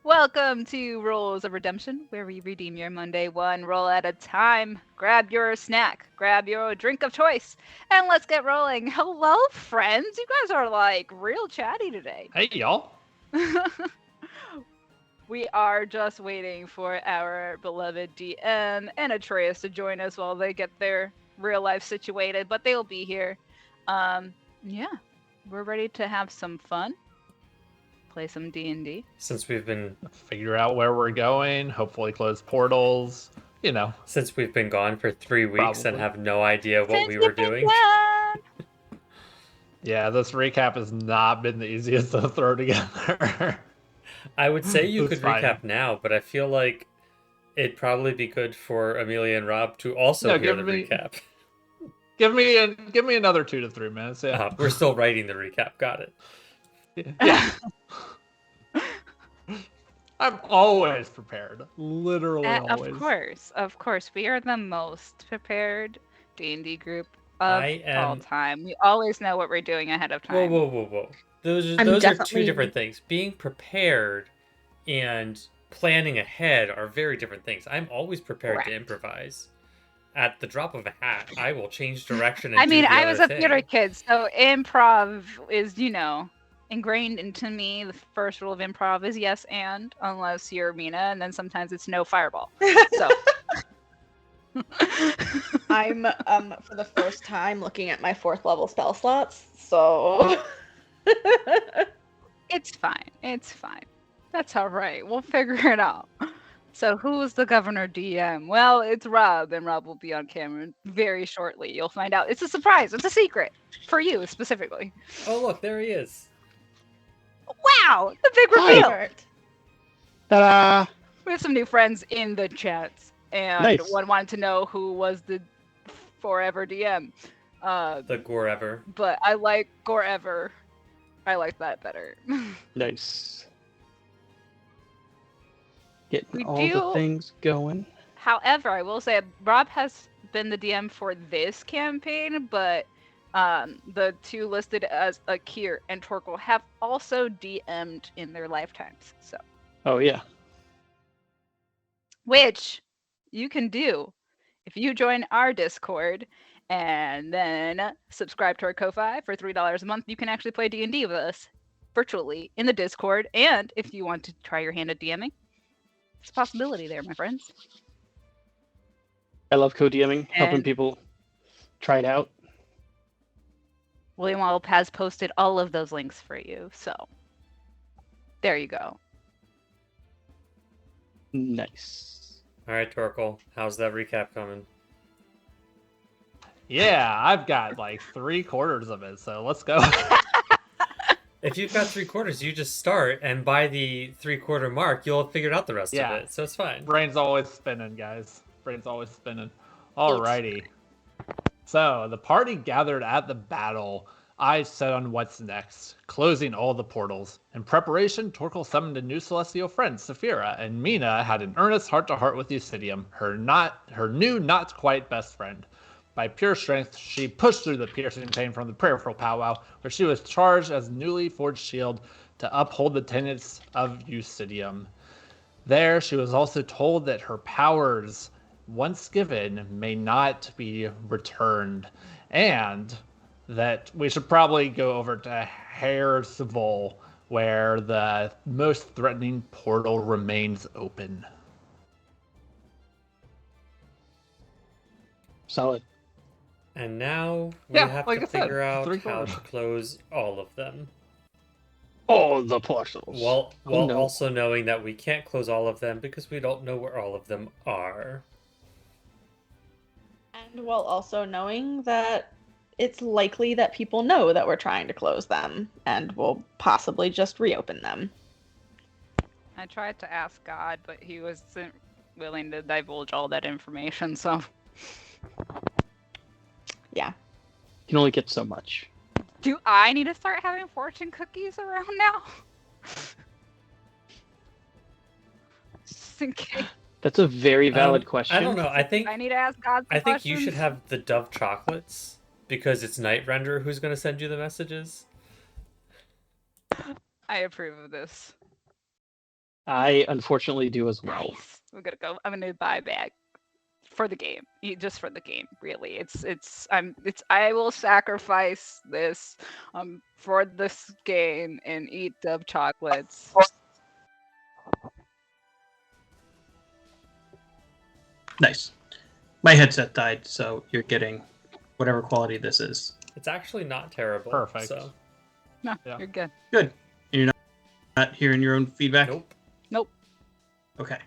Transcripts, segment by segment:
Welcome to Rolls of Redemption, where we redeem your Monday one roll at a time. Grab your snack, grab your drink of choice, and let's get rolling. Hello, friends. You guys are like real chatty today. Hey, y'all. We are just waiting for our beloved DM and Atreus to join us while they get their real life situated, but they'll be here. Yeah, we're ready to have some fun. Play some D&D. Since we've been Figure out where we're going, hopefully close portals, since we've been gone for 3 weeks and Probably. have no idea what we Since were you've been doing. gone. Yeah, this recap has not been the easiest to throw together. I would say you It's could fine. recap now, but I feel like it'd probably be good for Amelia and Rob to also No, hear give the me- recap. give me another 2 to 3 minutes. Yeah. We're still writing the recap. Got it. Yeah. I'm always prepared. Literally always. Of course, we are the most prepared D&D group of I all am. time. We always know what we're doing ahead of Whoa, time. whoa. Those I'm are two definitely- different things. Being prepared and planning ahead are very different things. I'm always prepared to Correct. improvise. At the drop of a hat, I will change direction and I mean, do the I other was a thing. theater kid, so improv is, ingrained into me. The first rule of improv is yes and, unless you're Mina, and then sometimes it's no fireball. So I'm for the first time looking at my 4th level spell slots, so it's fine. It's fine. That's all right. We'll figure it out. So who is the governor DM? Well, it's Rob, and Rob will be on camera very shortly. You'll find out. It's a surprise. It's a secret for you specifically. Oh, look, there he is. Wow, the big Hi. reveal. Ta-da! We have some new friends in the chats, and Nice. one wanted to know who was the forever DM. The Gorever. But I like Gorever. I like that better. Nice. Getting We all do- the things going. However, I will say Rob has been the DM for this campaign, but the two listed as Akir and Torkel have also DM'd in their lifetimes. So, Oh yeah. which you can do if you join our Discord and then subscribe to our Ko-Fi for $3 a month. You can actually play D&D with us virtually in the Discord, and if you want to try your hand at DMing, it's a possibility there, my friends. I love co-DMing, helping And- people try it out. William Walp has posted all of those links for you, so there you go. Nice. All right, Torkel, how's that recap coming? Yeah, I've got like 3/4 of it, so let's go. If you've got 3/4, you just start, and by the 3/4 mark, you'll have figured out the rest Yeah. of it, so it's fine. Brain's always spinning, guys. Brain's always spinning. Alrighty. So, the party gathered at the battle, eyes set on what's next, closing all the portals. In preparation, Torkel summoned a new celestial friend, Saphira, and Mina had an earnest heart-to-heart with Eusidium, her new not-quite best friend. By pure strength, she pushed through the piercing pain from the prayerful powwow, where she was charged as newly forged shield to uphold the tenets of Eusidium. There, she was also told that her powers, once given, may not be returned, and that we should probably go over to Haircivil, where the most threatening portal remains open. Solid. And now we Yeah, have like to I said, figure out how 3/4. to close all of them. All the portals. While Oh, no. also knowing that we can't close all of them because we don't know where all of them are. and while also knowing that it's likely that people know that we're trying to close them and will possibly just reopen them. I tried to ask God, but he wasn't willing to divulge all that information, so Yeah. You can only get so much. do I need to start having fortune cookies around now? Just in case. That's a very valid question. I don't know. I think I need to ask God some I think you should questions. have the Dove chocolates because it's Night Render who's going to send you the messages. I approve of this. I unfortunately do as well. Nice. We're gonna go. I'm gonna buy back for the game, just for the game. Really, I will sacrifice this, for this game and eat the chocolates. Nice. My headset died, so you're getting whatever quality this is. It's actually not terrible. Perfect. So No, Yeah. you're good. Good. And you're not hearing your own feedback? nope. Nope. Okay.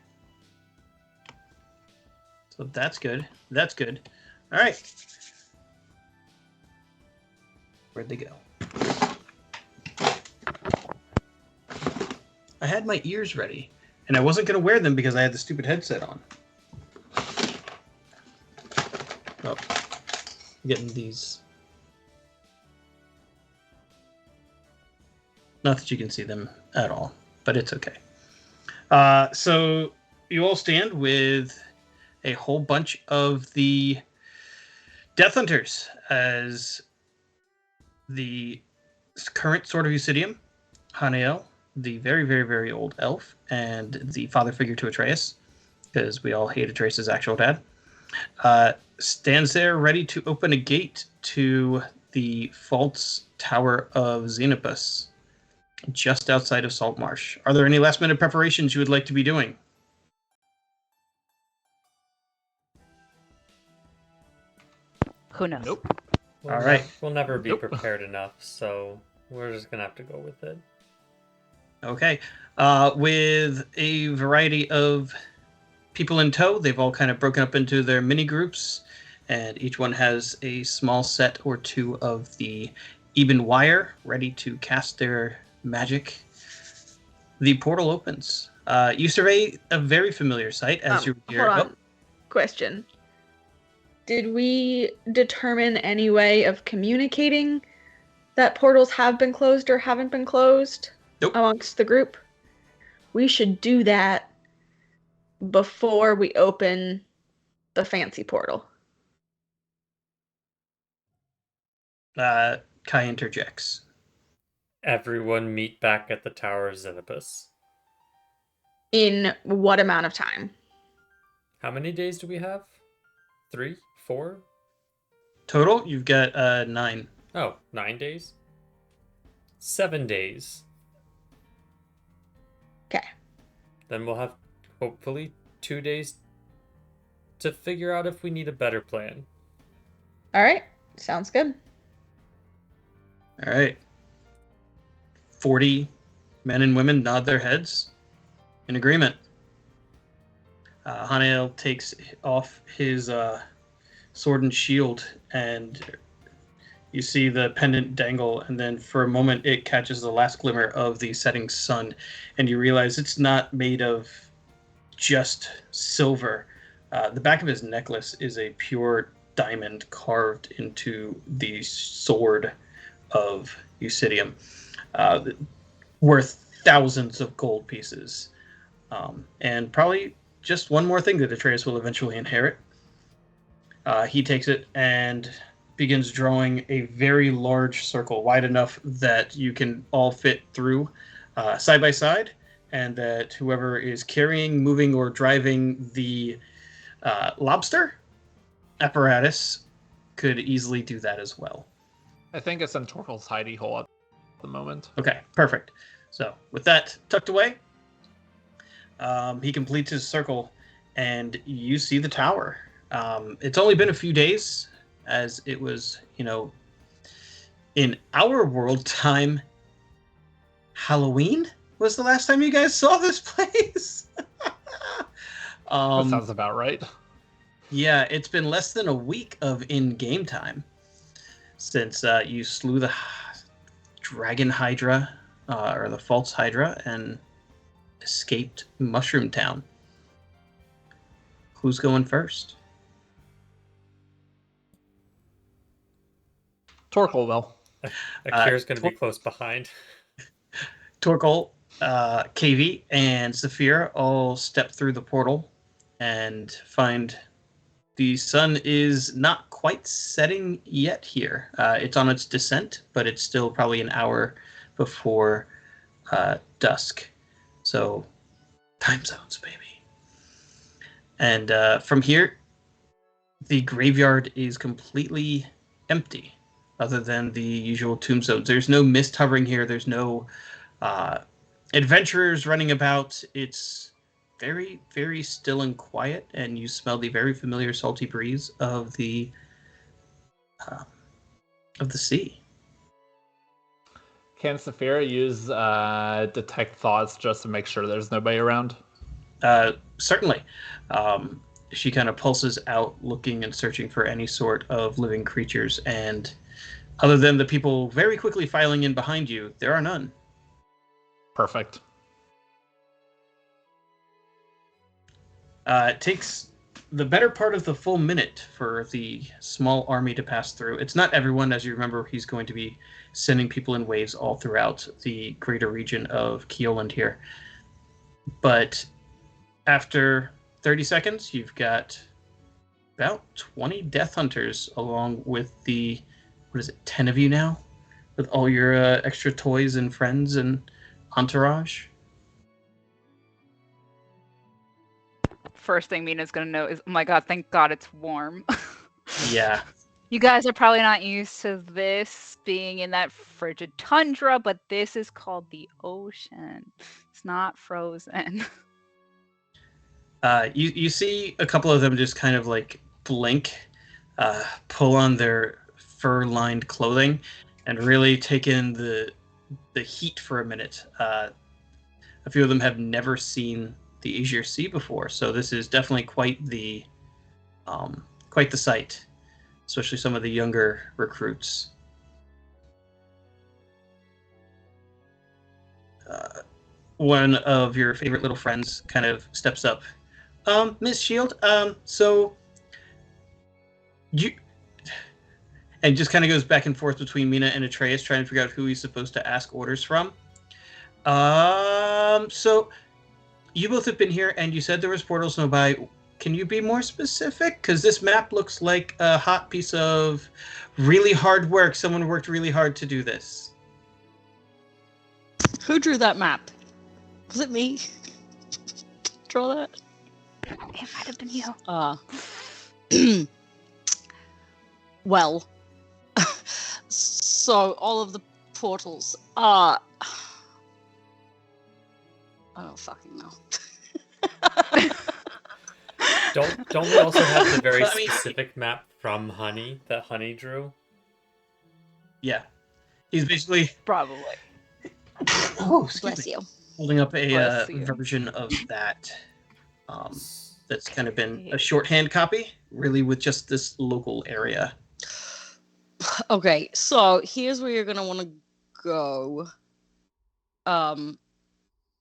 So that's good. That's good. All right. Where'd they go? I had my ears ready, and I wasn't going to wear them because I had the stupid headset on. Oh, I'm getting these. Not that you can see them at all, but it's okay. So you all stand with a whole bunch of the Death Hunters as the current Sword of Eusidium, Hanael, the very, very, very old elf, and the father figure to Atreus, because we all hate Atreus' actual dad, stands there ready to open a gate to the false tower of Xenopus, just outside of Saltmarsh. Are there any last-minute preparations you would like to be doing? Who knows? Nope. We'll All right. We'll never be Nope. prepared enough, so we're just gonna have to go with it. Okay. With a variety of people in tow, they've all kind of broken up into their mini groups, and each one has a small set or two of the Eben Wire ready to cast their magic. The portal opens. You survey a very familiar sight as you're here. Hold on. Question. Did we determine any way of communicating that portals have been closed or haven't been closed Nope. amongst the group? We should do that before we open the fancy portal. Kai interjects. Everyone meet back at the Tower of Xenopus. In what amount of time? How many days do we have? 3? 4? Total, you've got 9. Oh, 9 days? 7 days. Okay. Then we'll have, hopefully, 2 days to figure out if we need a better plan. All right. Sounds good. All right. 40 men and women nod their heads in agreement. Hanael takes off his sword and shield, and you see the pendant dangle, and then for a moment it catches the last glimmer of the setting sun, and you realize it's not made of just silver. The back of his necklace is a pure diamond carved into the sword of Eusidium, worth thousands of gold pieces, and probably just one more thing that Atreus will eventually inherit. He takes it and begins drawing a very large circle, wide enough that you can all fit through side by side, and that whoever is carrying, moving, or driving the lobster apparatus could easily do that as well. I think it's in Torkel's hidey hole at the moment. Okay, perfect. So with that tucked away, he completes his circle, and you see the tower. It's only been a few days, as it was, in our world time, Halloween was the last time you guys saw this place. That sounds about right. Yeah, it's been less than a week of in-game time since you slew the Dragon Hydra, or the False Hydra, and escaped Mushroom Town. Who's going first? Torkel will. Akira's going to be close behind. Torkel, KV, and Saphir all step through the portal and find the sun is not quite setting yet here. It's on its descent, but it's still probably an hour before dusk. So Time zones, baby. And from here, the graveyard is completely empty, other than the usual tomb zones. There's no mist hovering here. There's no adventurers running about. It's very, very still and quiet, and you smell the very familiar salty breeze of the sea. Can Saphira use detect thoughts just to make sure there's nobody around? Certainly. She kind of pulses out, looking and searching for any sort of living creatures, and other than the people very quickly filing in behind you, there are none. Perfect. It takes the better part of the full minute for the small army to pass through. It's not everyone, as you remember, he's going to be sending people in waves all throughout the greater region of Keoland here. But after 30 seconds, you've got about 20 Death Hunters, along with the, 10 of you now? With all your extra toys and friends and entourage? First thing Mina's gonna know is, oh my god, thank god it's warm. Yeah. You guys are probably not used to this being in that frigid tundra, but this is called the ocean. It's not frozen. You see a couple of them just kind of like blink, pull on their fur-lined clothing, and really take in the heat for a minute. A few of them have never seen the Azure Sea before, so this is definitely quite the sight, especially some of the younger recruits. One of your favorite little friends kind of steps up. Miss Shield, so you, and just kind of goes back and forth between Mina and Atreus, trying to figure out who he's supposed to ask orders from. So you both have been here, and you said there was portals nearby. Can you be more specific? Because this map looks like a hot piece of really hard work. Someone worked really hard to do this. Who drew that map? Was it me? Draw that? It might have been you. Well, so all of the portals are. I don't fucking know. Don't we also have the very I mean- specific map from Honey that Honey drew? Yeah. He's basically Probably. Bless you. holding up a Bless you. version of that that's kind of been a shorthand copy, really, with just this local area. Okay, so here's where you're gonna want to go.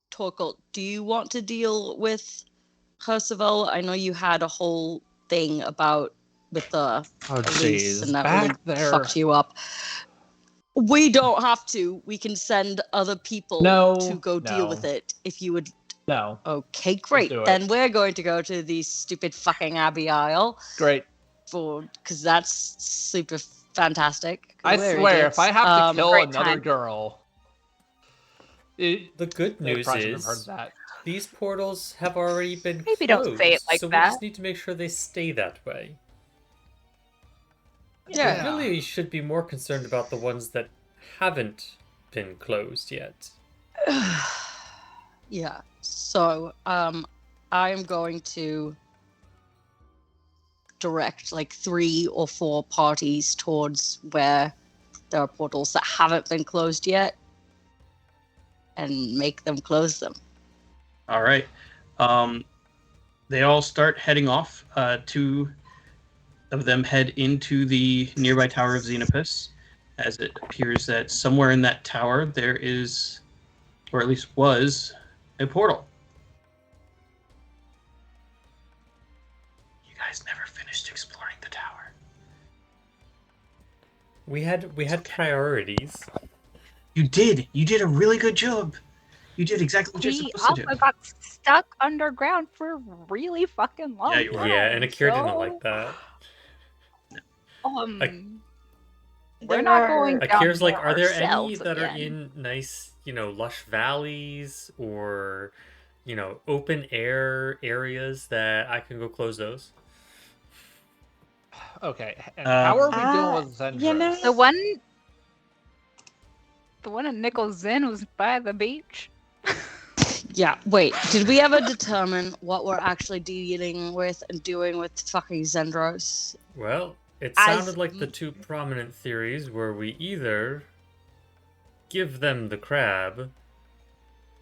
Torkel, do you want to deal with Percival? I know you had a whole thing about with the police, and that back really there. fucked you up. We don't have to. We can send other people to go deal with it if you would. No. Okay, great. do it. Then we're going to go to the stupid fucking Abbey Isle Great. because that's super fantastic. I We're swear, idiots. if I have to kill Great another time. girl, The good they news probably shouldn't have is heard that. these portals have already been Maybe don't say it closed, like so that. we just need to make sure they stay that way. Yeah. We really should be more concerned about the ones that haven't been closed yet. Yeah. So, I am going to direct like 3 or 4 parties towards where there are portals that haven't been closed yet, and make them close them. All right. They all start heading off. 2 of them head into the nearby Tower of Xenopus, as it appears that somewhere in that tower there is, or at least was, a portal. You guys never finished exploring the tower. We had priorities. You did. You did a really good job. You did exactly what you're We supposed to also do. got stuck underground for really fucking long. Yeah, you were. Yeah, and Akira didn't so, like that. We're not going down Akira's like, there are there any ourselves that are again. in nice, lush valleys or open air areas that I can go close those? Okay, and how are we doing with you know- Zendros? The one in Nickel's Inn was by the beach. Yeah, wait. Did we ever determine what we're actually dealing with and doing with fucking Zendros? Well, it As- sounded like the two prominent theories were we either give them the crab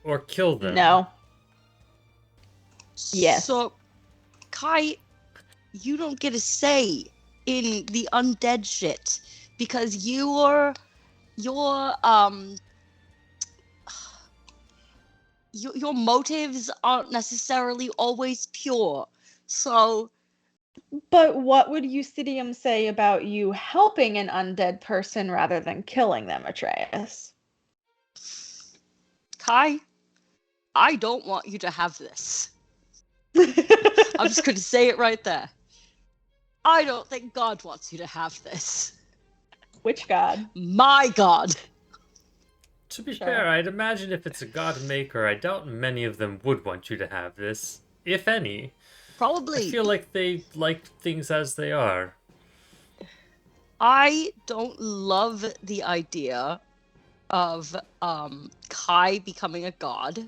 or kill them. No. Yes. So, Kai, you don't get a say in the undead shit because your motives aren't necessarily always pure. So, But what would Eucidium say about you helping an undead person rather than killing them, Atreus? Kai, I don't want you to have this. I'm just going to say it right there. I don't think God wants you to have this. Which god? My God. To be Sure. fair, I'd imagine if it's a god maker, I doubt many of them would want you to have this, if any. Probably. I feel like they like things as they are. I don't love the idea of Kai becoming a god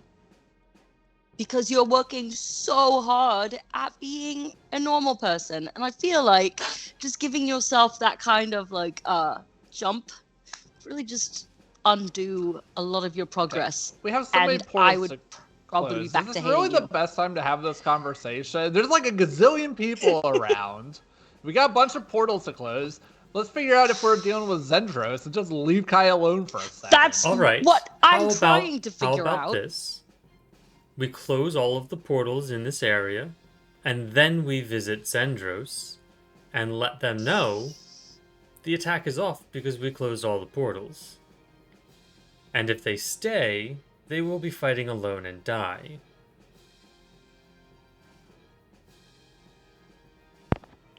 because you're working so hard at being a normal person, and I feel like just giving yourself that kind of like jump really just undo a lot of your progress. We have so many And portals I would to probably close. be back Is to this really hating the you. best time to have this conversation? There's like a gazillion people around. We got a bunch of portals to close. Let's figure out if we're dealing with Zendros and just leave Kai alone for a second. That's All right. what I'm How trying about- to figure How about out. this? We close all of the portals in this area, and then we visit Zendros and let them know the attack is off because we closed all the portals. And if they stay, they will be fighting alone and die.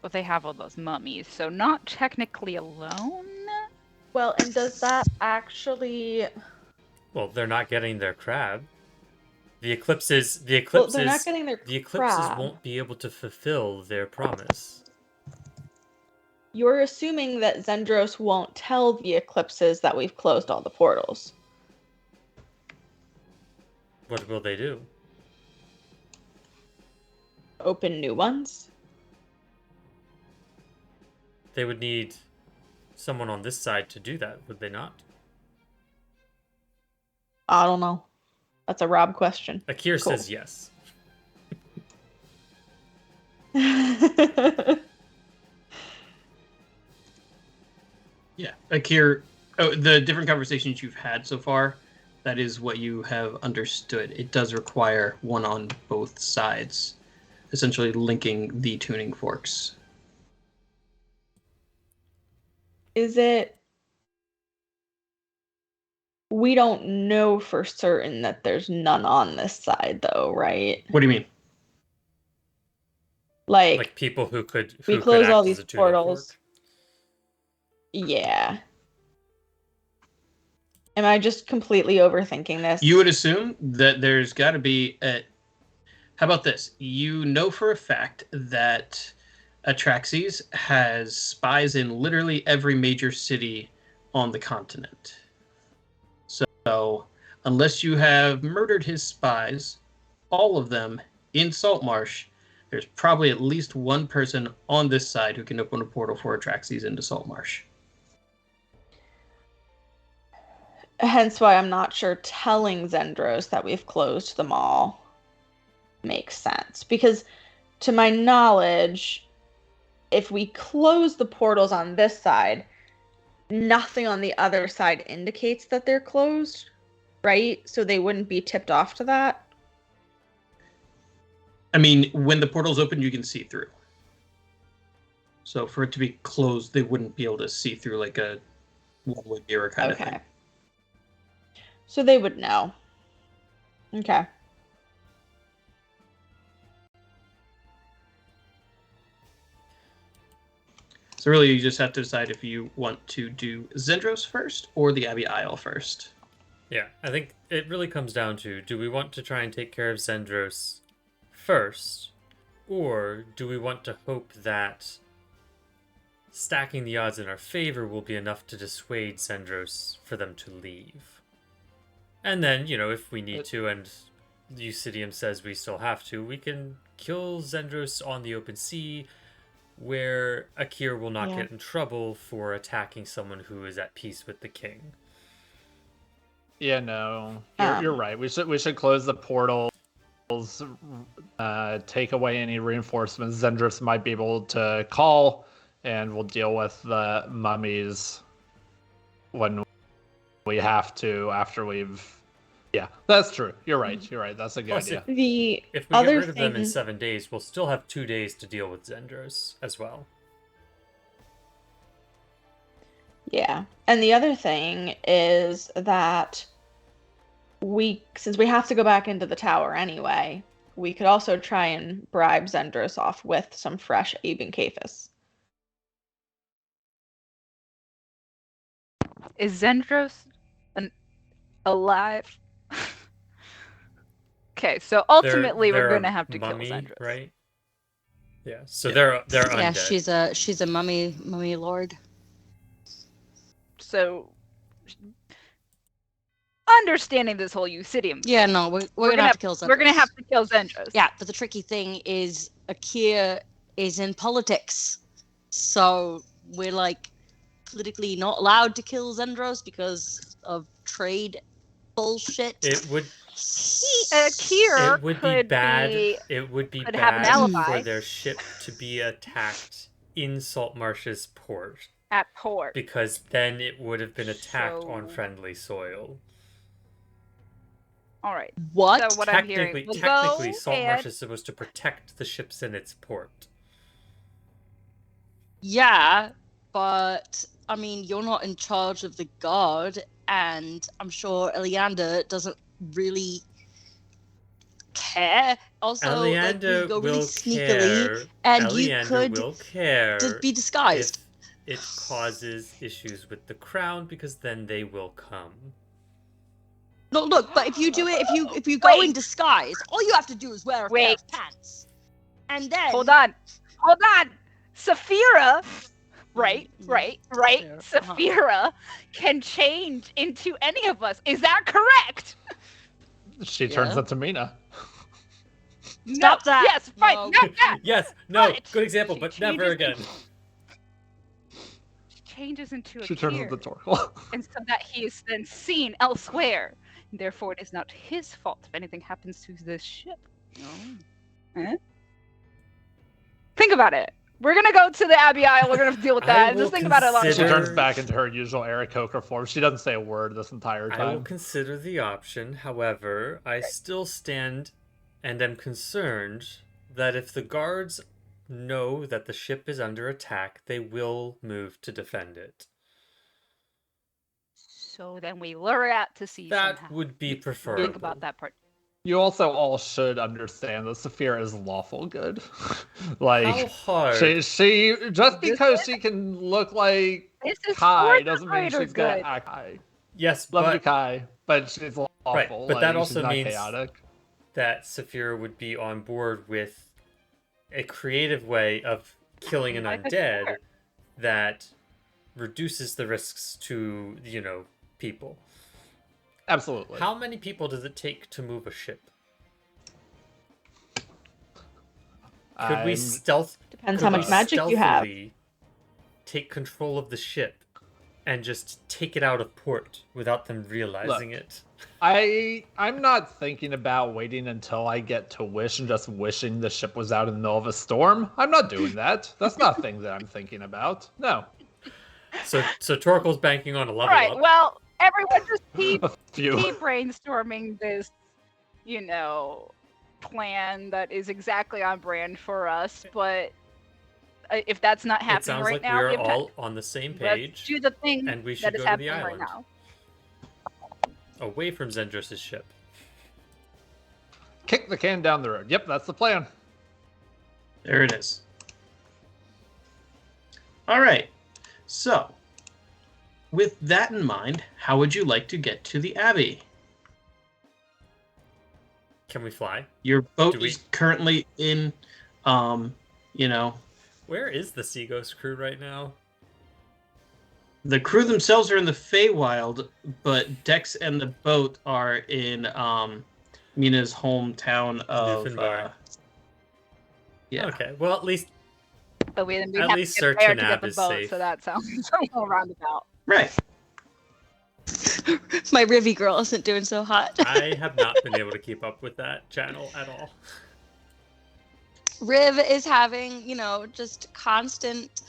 But they have all those mummies, so not technically alone. Well, and does that actually... Well, they're not getting their crab. The eclipses Well, they're not getting their the eclipses crab. won't be able to fulfill their promise. You're assuming that Zendros won't tell the eclipses that we've closed all the portals. What will they do? Open new ones? They would need someone on this side to do that, would they not? I don't know. That's a Rob question. Akir Cool. says yes. Yeah, Akir. Oh, the different conversations you've had so far, that is what you have understood. It does require one on both sides, essentially linking the tuning forks. Is it... We don't know for certain that there's none on this side, though, right? What do you mean? Like people who could we could close act all as these a tuning portals. fork. Yeah. Am I just completely overthinking this? You would assume that there's got to be a... How about this? You know for a fact that Atraxes has spies in literally every major city on the continent. So, unless you have murdered his spies, all of them in Saltmarsh, there's probably at least one person on this side who can open a portal for Atraxes into Saltmarsh. Hence why I'm not sure telling Zendros that we've closed them all makes sense. Because, to my knowledge, if we close the portals on this side, nothing on the other side indicates that they're closed, right? So they wouldn't be tipped off to that. I mean, when the portal's open, you can see through. So for it to be closed, they wouldn't be able to see through like a one-way mirror kind of thing. So they would know. Okay. So really, you just have to decide if you want to do Zendros first or the Abbey Isle first. Yeah, I think it really comes down to, do we want to try and take care of Zendros first, or do we want to hope that stacking the odds in our favor will be enough to dissuade Zendros for them to leave? And then, if we need to, and Eucidium says we still have to, we can kill Zendros on the open sea, where Akir will not get in trouble for attacking someone who is at peace with the king. Yeah, no, you're right. We should close the portals, take away any reinforcements Zendros might be able to call, and we'll deal with the mummies when we have to after we've. Yeah, that's true. You're right. That's a good idea. If we get rid of them in 7 days, we'll still have 2 days to deal with Zendros as well. Yeah. And the other thing is that since we have to go back into the tower anyway, we could also try and bribe Zendros off with some fresh Aben Caphis. Is Zendros alive? Okay, so ultimately we're going to have to kill Zendros, right? Yeah. So they're undead. Yeah, she's a mummy lord. So understanding this whole Eucidium. Yeah, no, we're gonna have to kill Zendros. We're gonna have to kill Zendros. Yeah, but the tricky thing is Akir is in politics, so we're like politically not allowed to kill Zendros because of trade bullshit. It would. Akir it would could be bad. It would be bad for their ship to be attacked in Saltmarsh's port. At port. Because then it would have been attacked on friendly soil. All right. What? So what I'm hearing, technically, Saltmarsh is supposed to protect the ships in its port. Yeah, but I mean, you're not in charge of the guard, and I'm sure Eliander doesn't really care. Also, Eliander you go will really sneakily, care. and Eliander you could will care be disguised. If it causes issues with the crown, because then they will come. No, look, but if you do it, if you go in disguise, all you have to do is wear a pair of pants, and then hold on, Saphira, right. Saphira can change into any of us. Is that correct? She turns into Mina. Stop that. Yes, fine. No. Not that. Yes, no, But good example, but never again. She changes into a She turns into Torkel. and so that he is then seen elsewhere. Therefore, it is not his fault if anything happens to this ship. Think about it. We're gonna go to the Abbey Isle. We're gonna deal with that. Just think about it a lot. She turns back into her usual Aarakocra form. She doesn't say a word this entire time. I will consider the option. However, I still stand and am concerned that if the guards know that the ship is under attack, they will move to defend it. So then we lure out to sea. That somehow. would be preferable. Think about that part. You also all should understand that Saphira is lawful good. Like, how hard? She just because she can look like Kai doesn't mean she's gonna act Kai. Yes, love you, Kai, but she's lawful. Right, but that also means chaotic. That Saphira would be on board with a creative way of killing an undead that reduces the risks to, people. Absolutely. How many people does it take to move a ship? Could we Depends how much magic you have. Take control of the ship and just take it out of port without them realizing it? I'm not thinking about waiting until I get to Wish and just wishing the ship was out in the middle of a storm. I'm not doing that. That's not a thing that I'm thinking about. No. So Torkel's banking on a level Right. up. Well, everyone just keep brainstorming this, plan that is exactly on brand for us. But if that's not happening right now, we're all on the same page. Let's do the thing and we should that is go to happening the right island. now. Away from Zendros' ship. Kick the can down the road. Yep, that's the plan. There it is. All right. So, with that in mind, how would you like to get to the Abbey? Can we fly? Your boat Do we- is currently in, you know, Where is the Sea Ghost crew right now? the crew themselves are in the Feywild, but Dex and the boat are in Mina's hometown of Newfoundland. yeah. Okay, well at least But we At have to least get search there an to get app the is boat, safe. so that sounds a little roundabout. Right. My Rivy girl isn't doing so hot. I have not been able to keep up with that channel at all. Riv is having, just constant.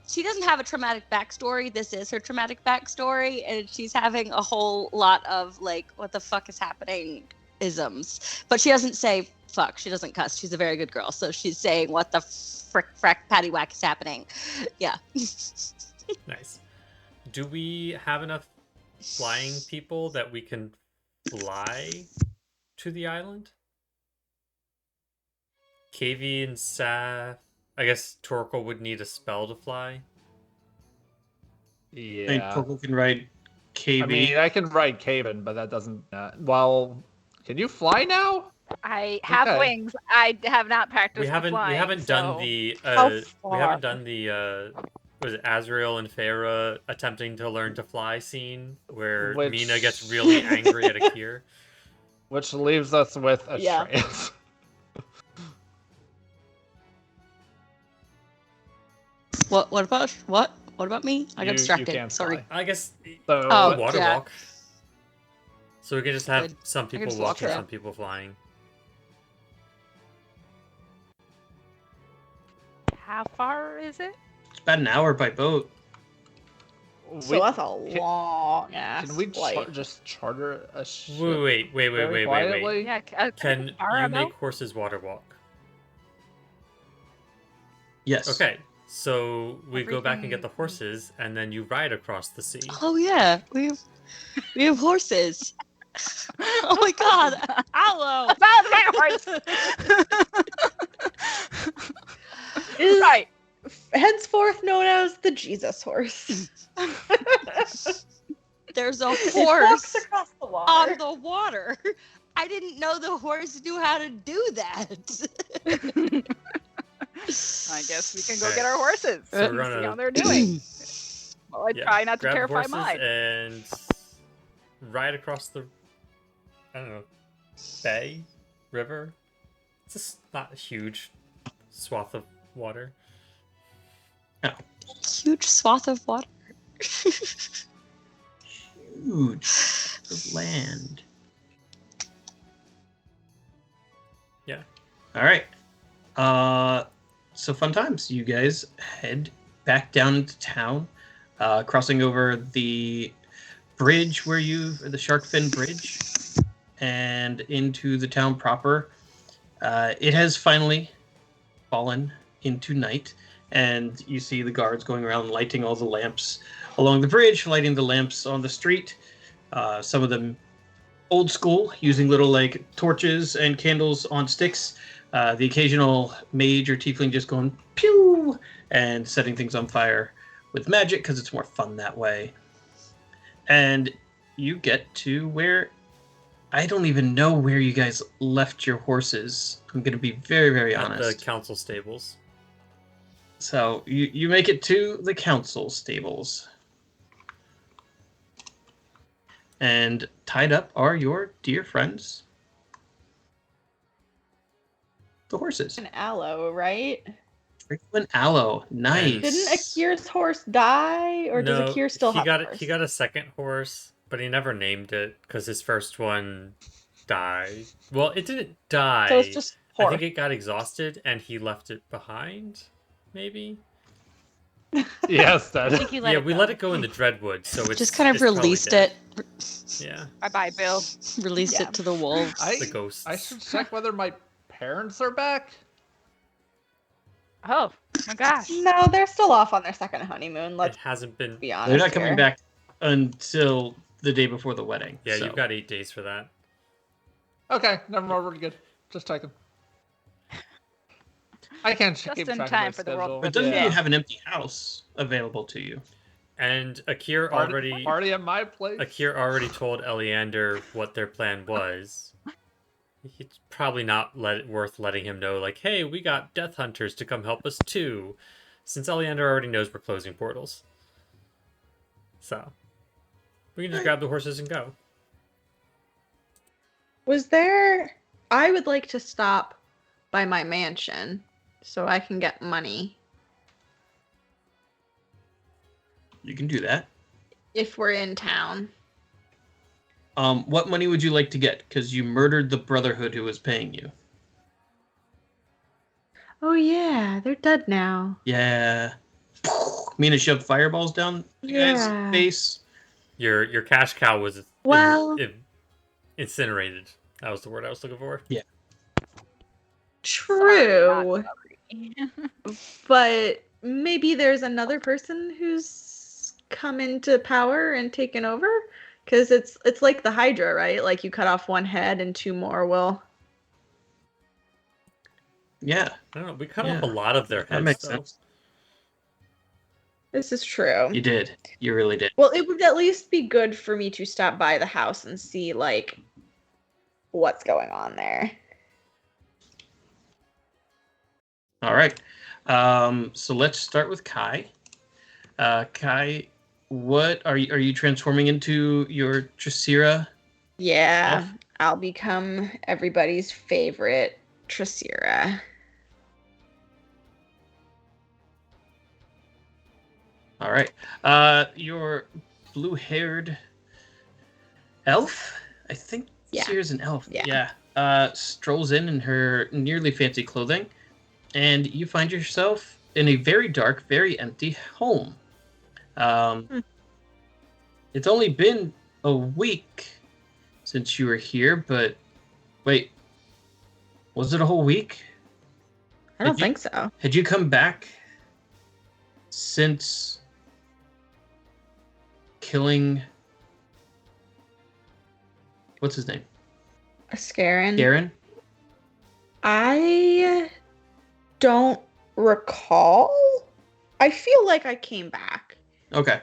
She doesn't have a traumatic backstory. This is her traumatic backstory, and she's having a whole lot of like, what the fuck is happening isms. But she doesn't say fuck. She doesn't cuss. She's a very good girl. So she's saying, what the frick, patty whack is happening. Yeah. Nice. Do we have enough flying people that we can fly to the island? KV and Sa... I guess Torkel would need a spell to fly. I mean, Yeah. Torkel can ride KB. I mean, I can ride Caven, but that doesn't. Well, can you fly now? I have Okay. wings. I have not practiced We haven't flying, done so- the How we far? haven't done the was it Azrael and Farah attempting to learn to fly scene where Which- Mina gets really angry at Akir. Which leaves us with a Yeah. trance. What about me? I got You distracted. can't Sorry. fly. I guess So Oh, water yeah. walk. So we can just have Good. some can people just walk walking, there. some people flying. How far is it? It's about an hour by boat. So that's a long ass Can we flight. just charter a ship? Wait. very quietly? Yeah. Can far you about? make horses water walk? Yes. Okay. So we go back and get the Everything- horses, and then you ride across the sea. Oh yeah, we have horses. Oh my god, Aloe! About that horse. Is Right. henceforth known as the Jesus horse. There's a It horse walks across the water. on the water. I didn't know the horse knew how to do that. I guess we can go Okay. get our horses So we're and gonna- see how they're doing. Well, I Yeah, try not to grab terrify horses mine. and ride across the, I don't know, bay, river. It's just not a huge swath of water. Huge swath of water. Huge of land. Yeah. All right. So fun times. You guys head back down into town, crossing over the bridge the shark fin bridge, and into the town proper. It has finally fallen into night, and you see the guards going around lighting all the lamps along the bridge, lighting the lamps on the street. Some of them old school, using little like torches and candles on sticks. The occasional mage or tiefling just going pew and setting things on fire with magic because it's more fun that way. And you get to where I don't even know where you guys left your horses. I'm going to be very, very At honest. the council stables. So you make it to the council stables. And tied up are your dear friends, the horses. An aloe, right? Draco and Aloe. Nice. Didn't Akir's horse die, or does Akir still have a horse? He got a second horse, but he never named it because his first one died. Well, it didn't die. So it's just I horse. think it got exhausted and he left it behind, maybe? Yes, I that. think you let Yeah, it we go. let it go in the Dreadwood, so it's Just kind of it's probably released dead. it. Yeah, Bye-bye, Bill. Released Yeah. it to the wolves. the ghosts. I should check whether my parents are back. Oh my gosh. No, they're still off on their second honeymoon. It Let's hasn't been. be honest. They're not coming here. back until the day before the wedding. Yeah, so. you've got 8 days for that. Okay, never mind. We're good. Just checking. I can't Just keep in track time of for my the world schedule. But it doesn't mean Yeah. you have an empty house available to you. And Akir Party at my place. Akir already told Eleander what their plan was. It's probably not worth letting him know, like, hey, we got Death Hunters to come help us too, since Eleander already knows we're closing portals. So, we can just grab the horses and go. I would like to stop by my mansion so I can get money You can do that. if we're in town. What money would you like to get? Because you murdered the Brotherhood who was paying you. Oh yeah, they're dead now. Yeah. Mina shoved fireballs down the guy's face. Your cash cow was incinerated. That was the word I was looking for. Yeah. True. But maybe there's another person who's come into power and taken over? Because it's like the Hydra, right? Like you cut off one head and two more will. Yeah. I don't know. We cut off a lot of their heads. That makes though. sense. This is true. You did. You really did. Well, it would at least be good for me to stop by the house and see, like, what's going on there. All right. So let's start with Kai. Kai, what are you transforming into your Trasira? Yeah, Elf? I'll become everybody's favorite Trasira. All right. Your blue-haired elf? I think Yeah. Trasira's an elf. Yeah. Strolls in her nearly fancy clothing, and you find yourself in a very dark, very empty home. It's only been a week since you were here, but wait, was it a whole week? I don't think so. Had you come back since killing... What's his name? Scarin. Garen? I don't recall. I feel like I came back. Okay.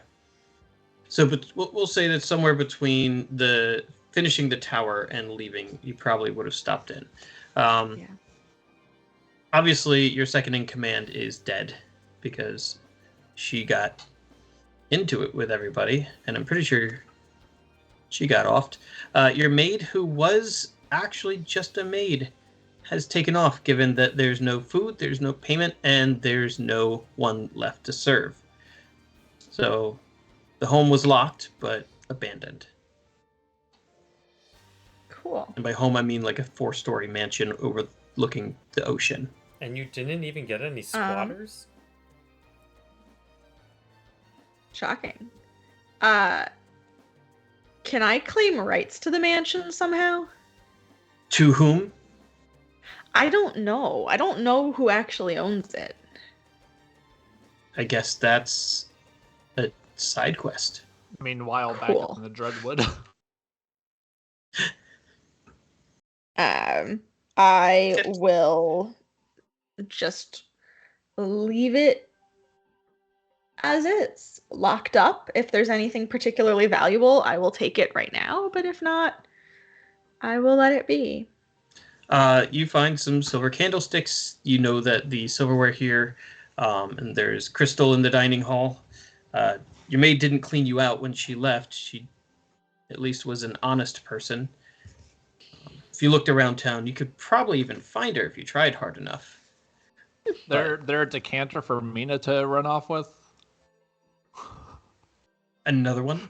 So but we'll say that somewhere between the finishing the tower and leaving, you probably would have stopped in. Yeah. Obviously, your second in command is dead because she got into it with everybody, and I'm pretty sure she got offed. Your maid, who was actually just a maid, has taken off, given that there's no food, there's no payment, and there's no one left to serve. So the home was locked, but abandoned. Cool. And by home, I mean like a 4-story mansion overlooking the ocean. And you didn't even get any squatters? Shocking. Can I claim rights to the mansion somehow? To whom? I don't know. I don't know who actually owns it. I guess that's a side quest. Meanwhile, back Cool. up in the Dreadwood. I will just leave it as it's locked up. If there's anything particularly valuable, I will take it right now. But if not, I will let it be. You find some silver candlesticks. You know that the silverware here, and there's crystal in the dining hall. Your maid didn't clean you out when she left. She at least was an honest person. If you looked around town, you could probably even find her if you tried hard enough. They're a decanter for Mina to run off with. Another one?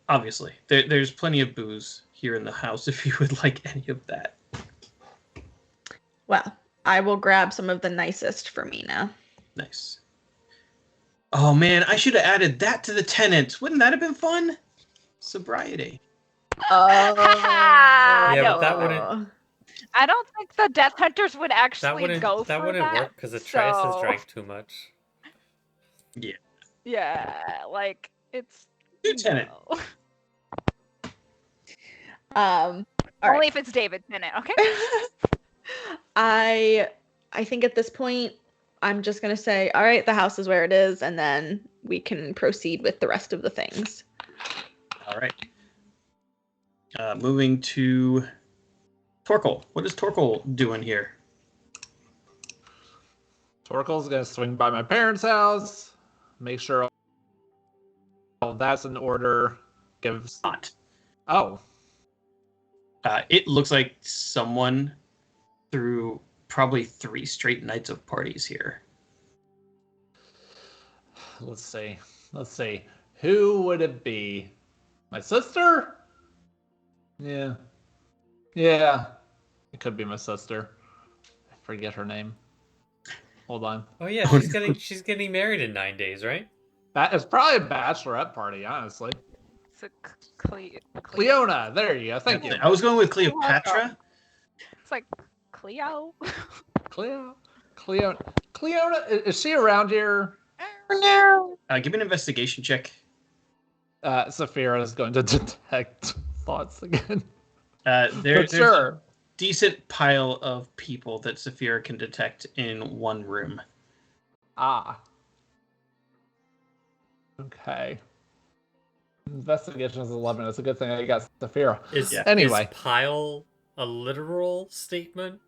Obviously, there's plenty of booze here in the house if you would like any of that. Well, I will grab some of the nicest for Mina. Nice. Oh man, I should have added that to the tenants. Wouldn't that have been fun? Sobriety. Oh, Yeah, no. but that wouldn't. I don't think the Death Hunters would That actually wouldn't. go for That wouldn't work because Atreus has drank too much. Yeah, like it's Lieutenant. no. all Only right. if it's David Tennant, okay? I think at this point I'm just going to say, all right, the house is where it is, and then we can proceed with the rest of the things. All right. Moving to Torkel. What is Torkel doing here? Torkel's gonna swing by my parents' house, make sure all that's in order. Not. Oh. It looks like someone threw probably 3 straight nights of parties here. Let's see. Who would it be? My sister? Yeah. It could be my sister. I forget her name. Hold on. Oh yeah, she's getting married in 9 days, right? It's probably a bachelorette party, honestly. It's a Cleona. There you go. Thank you. I was going with Cleopatra. It's like Cleo. Cleona. Is she around here? No. Give me an investigation check. Saphira is going to detect thoughts again. There's sure. a decent pile of people that Saphira can detect in one room. Ah. Okay. Investigation is 11. It's a good thing I got Saphira. Anyway. Is pile a literal statement?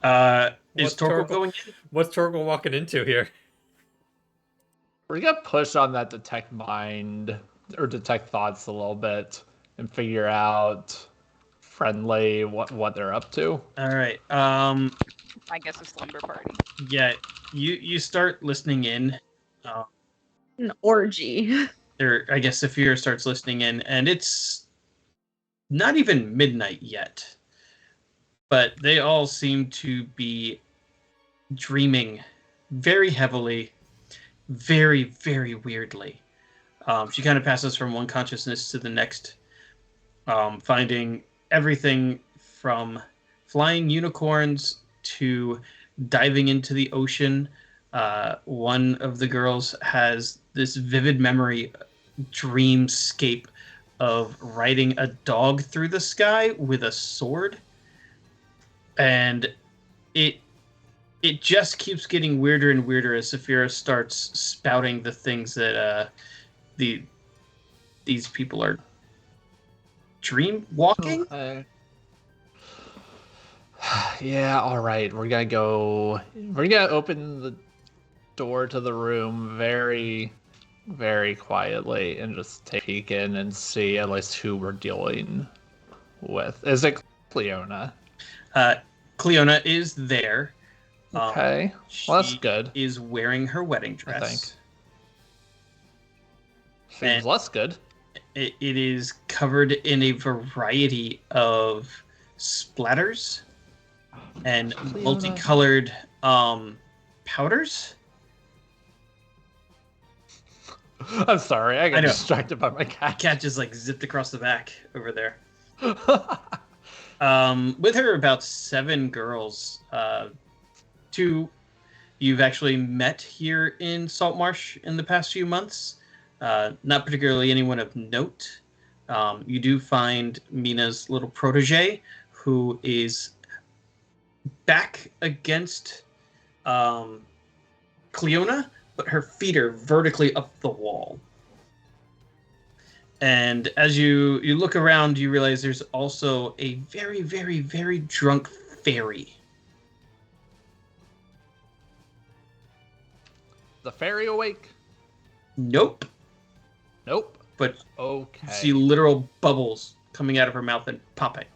Is Torkel going in? What's Torkel walking into here? We're going to push on that detect mind or detect thoughts a little bit and figure out friendly what they're up to. All right. I guess a slumber party. Yeah, you start listening in. An orgy. Or I guess Saphira starts listening in, and it's not even midnight yet. But they all seem to be dreaming very heavily, very, very weirdly. She kind of passes from one consciousness to the next, finding everything from flying unicorns to diving into the ocean. One of the girls has this vivid memory, dreamscape of riding a dog through the sky with a sword. And it just keeps getting weirder and weirder as Saphira starts spouting the things that these people are dream walking. Okay. Yeah, all right. We're gonna open the door to the room very, very quietly and just take a peek in and see at least who we're dealing with. Is it Cleona? Cleona is there. Okay. Well, that's good. Is wearing her wedding dress. I think. Seems less good. It is covered in a variety of splatters and multicolored powders. I'm sorry, I got distracted by my cat. Cat just like zipped across the back over there. With her, about 7 girls. 2 you've actually met here in Saltmarsh in the past few months. Not particularly anyone of note. You do find Mina's little protege, who is back against Cleona, but her feet are vertically up the wall. And as you look around, you realize there's also a very, very, very drunk fairy. The fairy awake? Nope. But okay. You see literal bubbles coming out of her mouth and popping.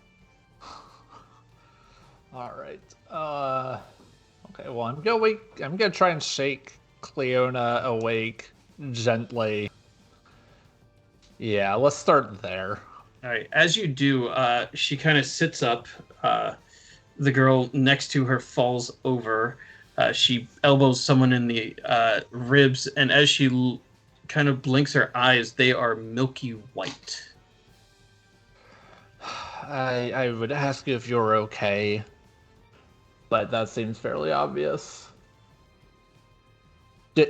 All right. Okay. Well, I'm gonna try and shake Cleona awake gently. Yeah, let's start there. All right. As you do, she kind of sits up. The girl next to her falls over. She elbows someone in the ribs, and as she kind of blinks her eyes, they are milky white. I would ask you if you're okay, but that seems fairly obvious.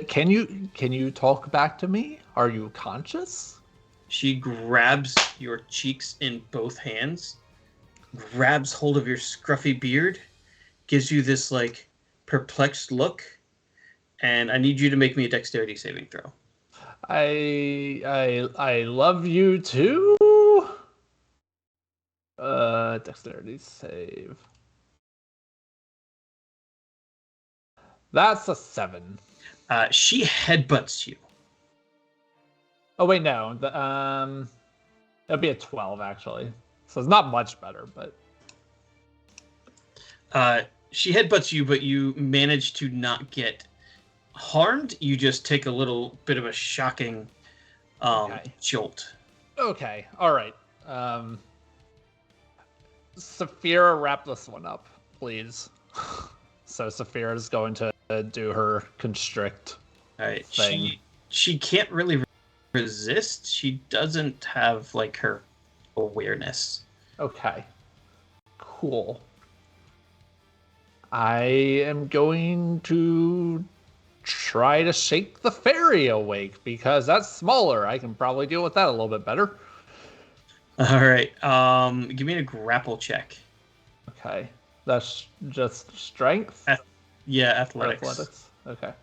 Can you talk back to me? Are you conscious? She grabs your cheeks in both hands, grabs hold of your scruffy beard, gives you this like perplexed look, and I need you to make me a dexterity saving throw. I love you too. Dexterity save. That's a 7. She headbutts you. Oh wait, no. It'll be a 12 actually. So it's not much better, but She headbutts you, but you manage to not get harmed. You just take a little bit of a shocking jolt. Okay, all right. Saphira, wrap this one up, please. So Saphira is going to do her constrict. All right. Thing. She can't really resist. She doesn't have like her awareness. Okay. Cool. I am going to try to shake the fairy awake because that's smaller. I can probably deal with that a little bit better. All right. Give me a grapple check. Okay. That's just strength? Athletics. Okay.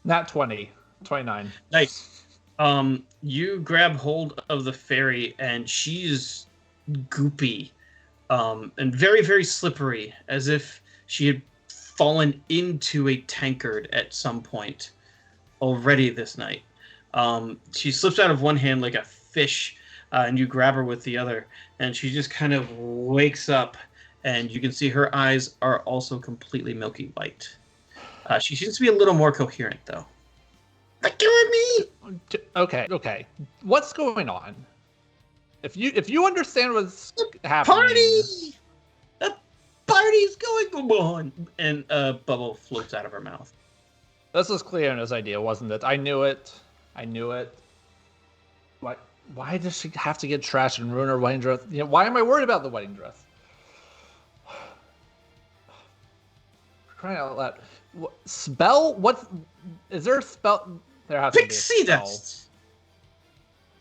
Not 20. 29. Nice. You grab hold of the fairy, and she's goopy, and very, very slippery, as if she had fallen into a tankard at some point already this night. She slips out of one hand like a fish, and you grab her with the other, and she just kind of wakes up, and you can see her eyes are also completely milky white. She seems to be a little more coherent, though. Like killing me. Okay. What's going on? If you understand what's happening. Party! The party's going on! And a bubble floats out of her mouth. This was Cleona's idea, wasn't it? I knew it. Why does she have to get trashed and ruin her wedding dress? You know, why am I worried about the wedding dress? Crying out loud. Spell? What? Is there a spell? There has to be a Pixie spell. dust!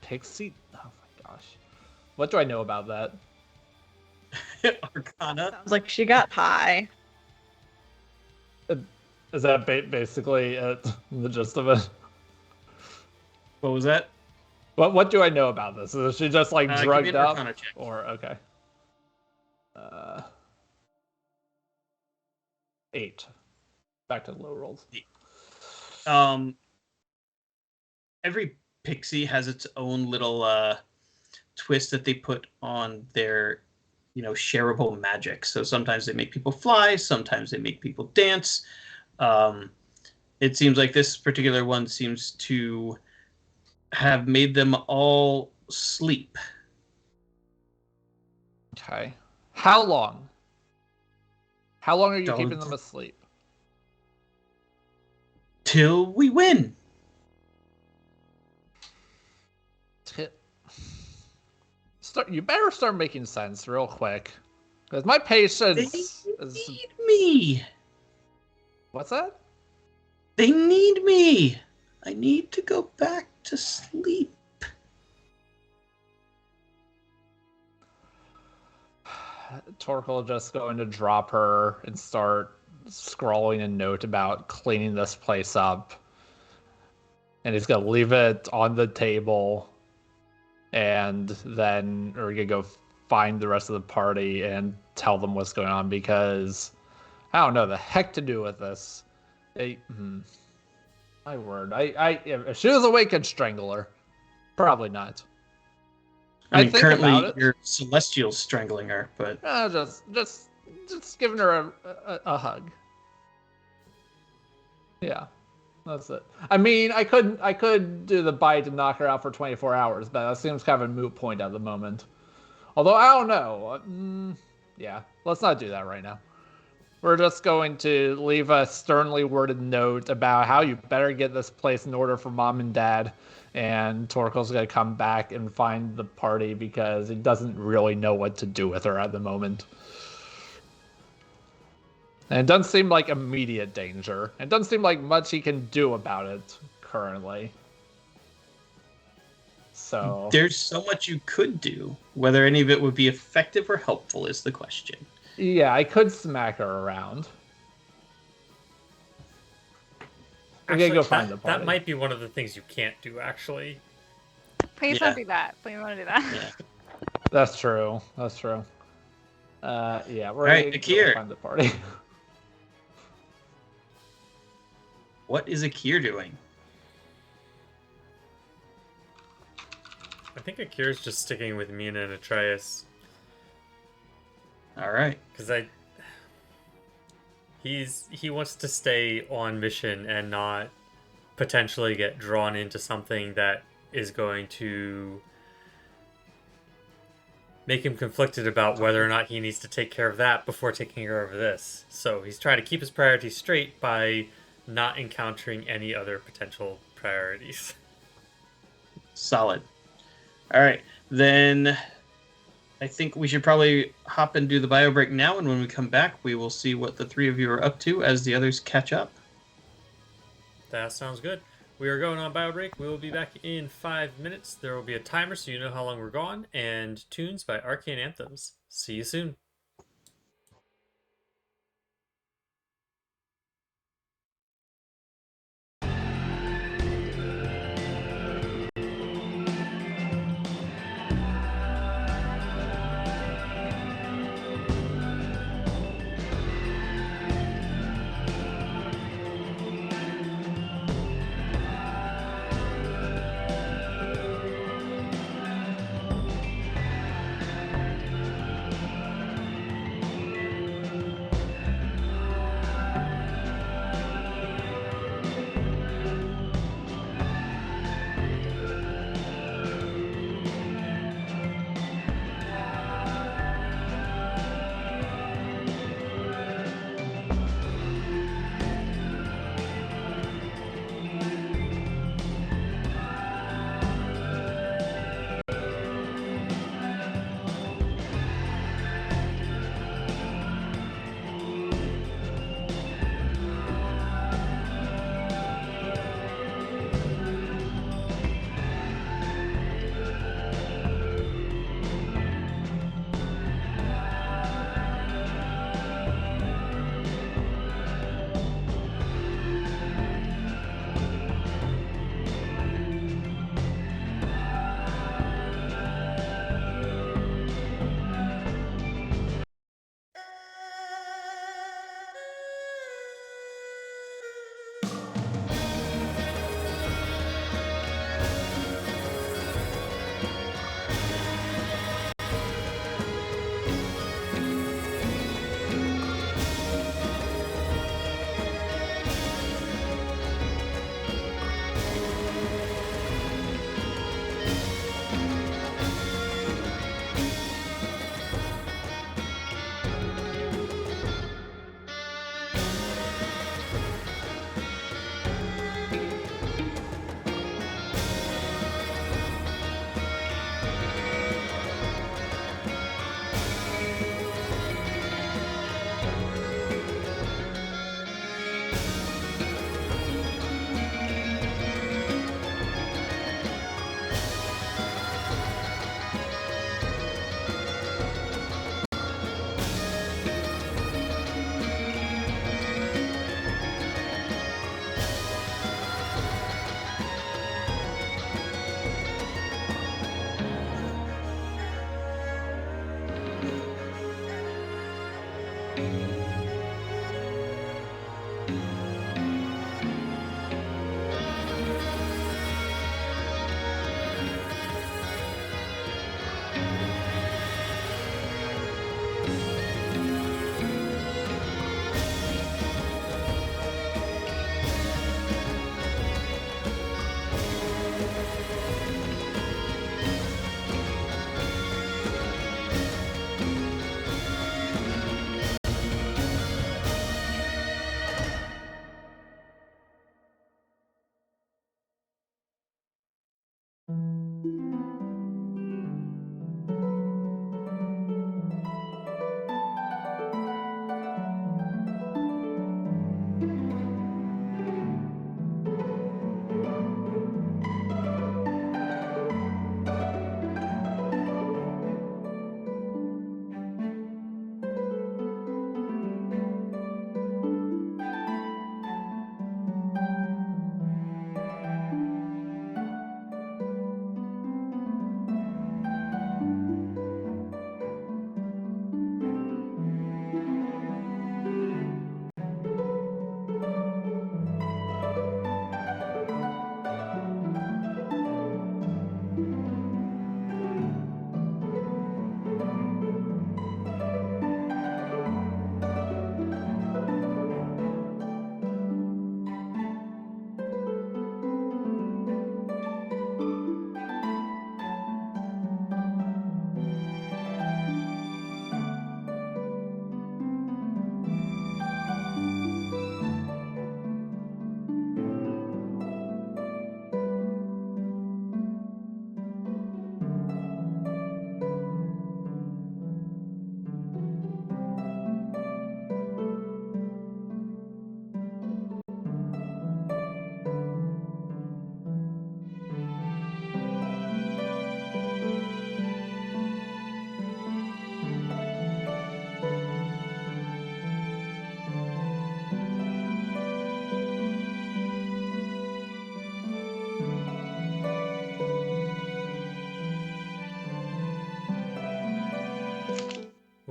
Pixie? Oh my gosh. What do I know about that? Arcana. Sounds like she got high. Is that basically it? The gist of it? What was that? What do I know about this? Is she just like Give me drugged an up? Arcana check. Or okay. 8. Back to the low rolls. Every pixie has its own little twist that they put on their, shareable magic. So sometimes they make people fly, sometimes they make people dance. It seems like this particular one seems to have made them all sleep. Okay. How long? How long are you Don't- keeping them asleep? Till we win. You better start making sense real quick. Because my They patience is... need me. What's that? They need me. I need to go back to sleep. Torkel just going to drop her and start scrawling a note about cleaning this place up. And he's going to leave it on the table. And then we're going to go find the rest of the party and tell them what's going on because I don't know the heck to do with this. My word. If she was awake, I'd strangle her. Probably not. I mean, think currently about it. your celestial's strangling her, but Just giving her a hug. Yeah, that's it. I mean, I could do the bite and knock her out for 24 hours, but that seems kind of a moot point at the moment. Although I don't know. Yeah, let's not do that right now. We're just going to leave a sternly worded note about how you better get this place in order for Mom and Dad. And Torkel's going to come back and find the party because he doesn't really know what to do with her at the moment. And it doesn't seem like immediate danger. It doesn't seem like much he can do about it currently. So there's so much you could do. Whether any of it would be effective or helpful is the question. Yeah, I could smack her around. Okay, go find the party. That might be one of the things you can't do, actually. Please Yeah. don't do that. Please don't do that. Yeah. That's true. That's true. Yeah, we're Alright, gonna Akir. go find the party. What is Akir doing? I think Akira's just sticking with Mina and Atreus. All right. Because he wants to stay on mission and not potentially get drawn into something that is going to make him conflicted about whether or not he needs to take care of that before taking care of this. So he's trying to keep his priorities straight by not encountering any other potential priorities. Solid. All right. Then I think we should probably hop and do the bio break now. And when we come back, we will see what the three of you are up to as the others catch up. That sounds good. We are going on bio break. We will be back in 5 minutes. There will be a timer so you know how long we're gone, and tunes by Arcane Anthems. See you soon.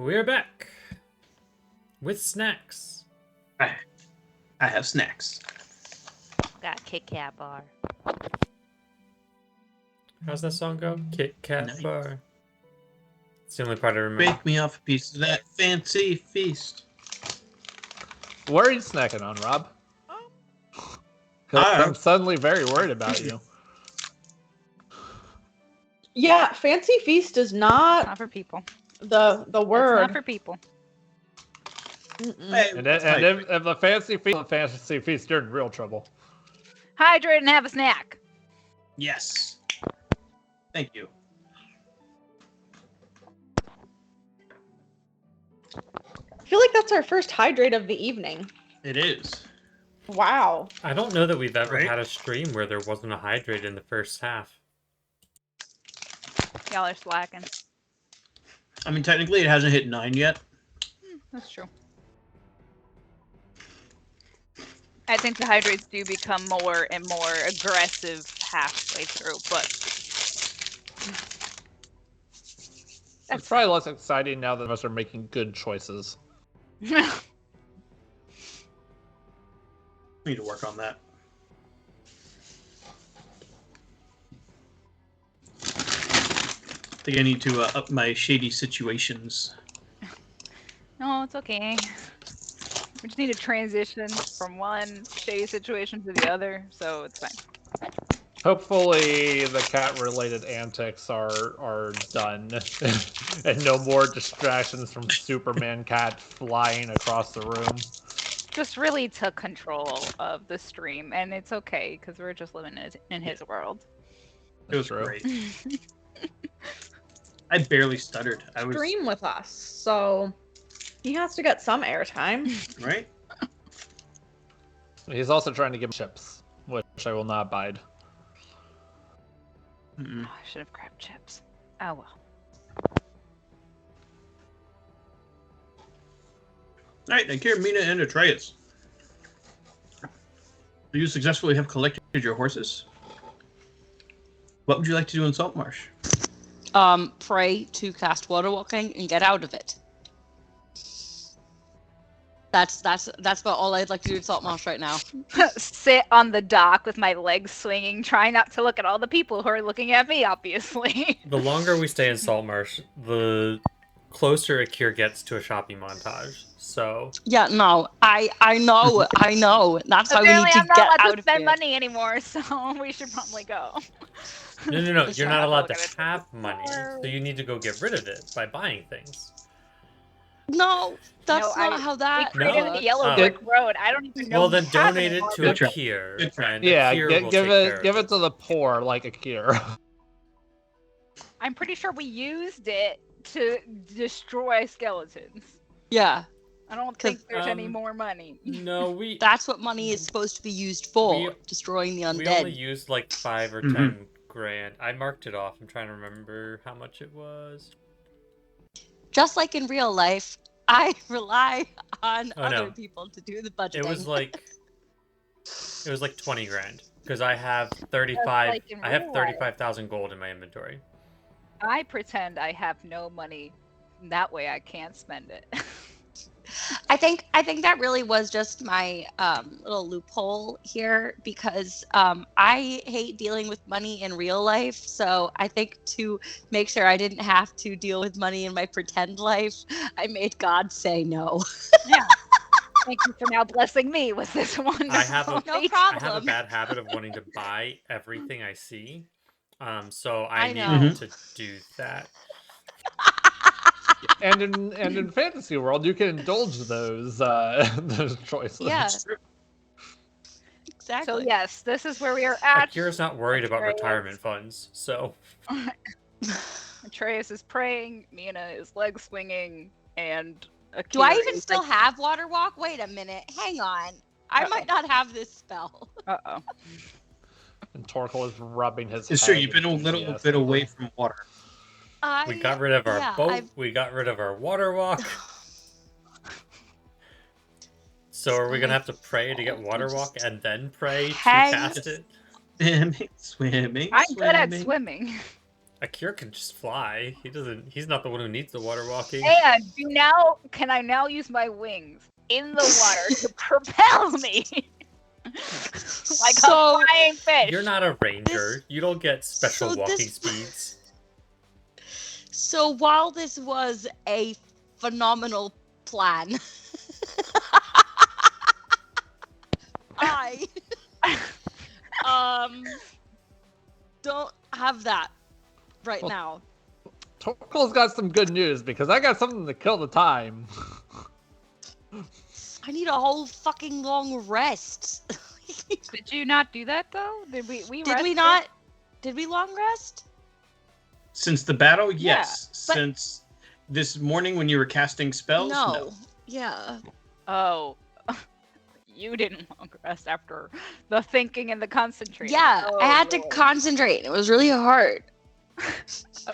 We're back with snacks. I have snacks. Got a Kit Kat bar. How's that song go? Kit Kat Nice. bar. It's the only part I remember. Bake me off a piece of that fancy feast. What are you snacking on, Rob? 'Cause I- I'm suddenly very worried about you. Yeah, fancy feast is not Not for people. the It's word. not for people. Mm-mm. Hey, And, that's if the fancy feast, you're in real trouble. Hydrate and have a snack. yes. Thank you. I feel like that's our first hydrate of the evening. It is. Wow. I don't know that we've ever Right? had a stream where there wasn't a hydrate in the first half. Y'all are slacking. I mean, technically, it hasn't hit 9 yet. That's true. I think the hydrates do become more and more aggressive halfway through, but It's probably less exciting now that of us are making good choices. Need to work on that. I think I need to up my shady situations. no, it's okay. We just need to transition from one shady situation to the other, so it's fine. Hopefully, the cat-related antics are done, and no more distractions from Superman Cat flying across the room. Just really took control of the stream, and it's okay because we're just living in his world. It was True. great. I barely stuttered. I was Stream with us, so he has to get some airtime. right. He's also trying to give me chips, which I will not abide. Mm-mm. Oh, I should have grabbed chips. Oh well. All right, Akira, Mina, and Atreus. You successfully have collected your horses. What would you like to do in Saltmarsh? Pray to cast water walking and get out of it. That's about all I'd like to do in Saltmarsh right now. Sit on the dock with my legs swinging, trying not to look at all the people who are looking at me, obviously. The longer we stay in Saltmarsh, the closer Akir gets to a shopping montage. So Yeah, no, I know. That's why we Apparently, need to I'm not get allowed out to of spend here. money anymore, so we should probably go. no, Just you're trying not to allowed look to at it. have money, so you need to go get rid of it by buying things. No, that's No, not how that We created No. the Yellow Oh. Brick Road. I don't even know. Well, we then have donate it anymore. to Good try. Akir, Good try. and Yeah, Akir will give take care it of to the poor like Akira. I'm pretty sure we used it to destroy skeletons. Yeah, I don't think there's any um, more money. No, we that's what money is supposed to be used for, We- destroying the we only undead. used like 5 or Mhm. 10 grand. I marked it off. I'm trying to remember how much it was. Just like in real life, I rely on Oh, other no. people to do the budgeting. It was like 20 grand because I have 35. like in I have real life. 35,000 gold in my inventory. I pretend I have no money. That way I can't spend it. I think that really was just my little loophole here because I hate dealing with money in real life. So I think to make sure I didn't have to deal with money in my pretend life, I made God say no. Yeah. Thank you for now blessing me with this one. I have a- No I have a problem. bad habit of wanting to buy everything I see. So I I know. need to do that. and in fantasy world, you can indulge those those choices. Yeah. Exactly. So yes, this is where we are at. Akira's not worried about Atreus. retirement funds, so Atreus is praying, Mina is leg swinging, and Do I Akira even is still like, have water walk? Wait a minute. Hang on. I Uh-oh. might not have this spell. Uh-oh. And Torkel is rubbing his It's head. true. You've been a little Yes. bit away from water. we got rid of our yeah, boat. I've- We got rid of our water walk. So are we gonna have to pray to get water walk and then pray to Hang- cast it? Swimming, swimming, I'm good at swimming. swimming. Akira can just fly. He's not the one who needs the water walking. And can I now use my wings in the water to propel me? Like So- a flying fish. You're not a ranger. You don't get special so walking this- speeds. So while this was a phenomenal plan, I don't have that right Well- now. Torkel's got some good news because I got something to kill the time. I need a whole fucking long rest. Did you not do that though? Did we Did we rested? not? Did we long rest? Since the battle, Yeah, yes. but- Since this morning when you were casting spells, no. Yeah. Oh. You didn't long rest after the thinking and the concentrating. Yeah, Oh, I had to Lord. concentrate. It was really hard.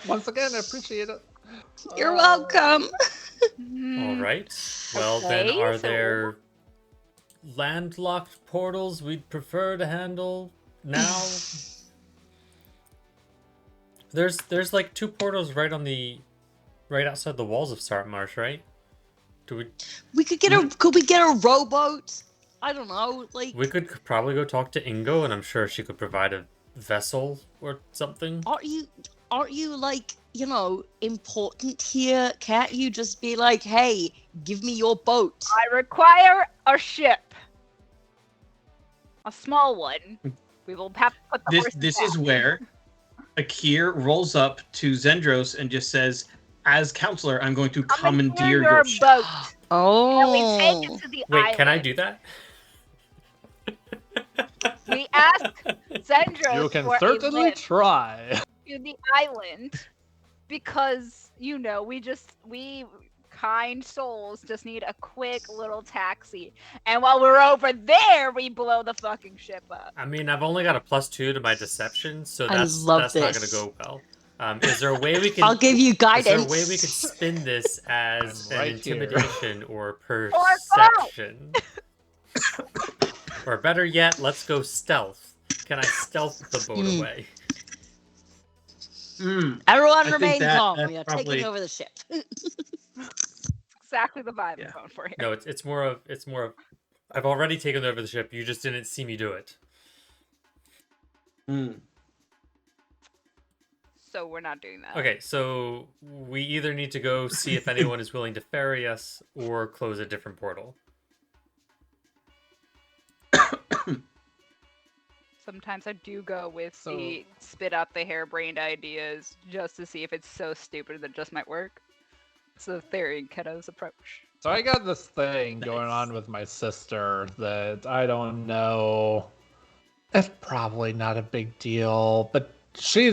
Once again, I appreciate it. You're Oh. welcome. Hmm. All right. Well, then, Okay, are so- there landlocked portals we'd prefer to handle now? There's like 2 portals right outside the walls of Sartmarsh, right? Do we? Could we get a rowboat? I don't know. Like, We could probably go talk to Ingo, and I'm sure she could provide a vessel or something. aren't you like, important here? Can't you just be like, hey, give me your boat? I require a ship. A small one. We will have to put the horses This back. is where Akir rolls up to Zendros and just says, "As counselor, I'm going to commandeer your ship." boat. And we Oh. take it to the Wait, island. can I do that? We ask Zendros You can for a certainly lift try. to the island because we kind souls just need a quick little taxi, and while we're over there, we blow the fucking ship up. I mean, I've only got a +2 to my deception, so I that's love not going to this. go well. Is there a way we can? I'll give you Is there guidance. a way we could spin this as I'm an right here. intimidation or go! perception? Or better yet, let's go stealth. Can I stealth the boat Hmm. away? Everyone I think remain calm. that's We are probably- taking over the ship. Exactly the vibe Yeah. I'm going for here. No, it's more of I've already taken over the ship. You just didn't see me do it. So we're not doing that. Okay, so we either need to go see if anyone is willing to ferry us or close a different portal. Sometimes I do go with So- the spit out the harebrained ideas just to see if it's so stupid that it just might work. So theory and Keto's approach. So I got this thing going on with my sister that I don't know. It's probably not a big deal, but she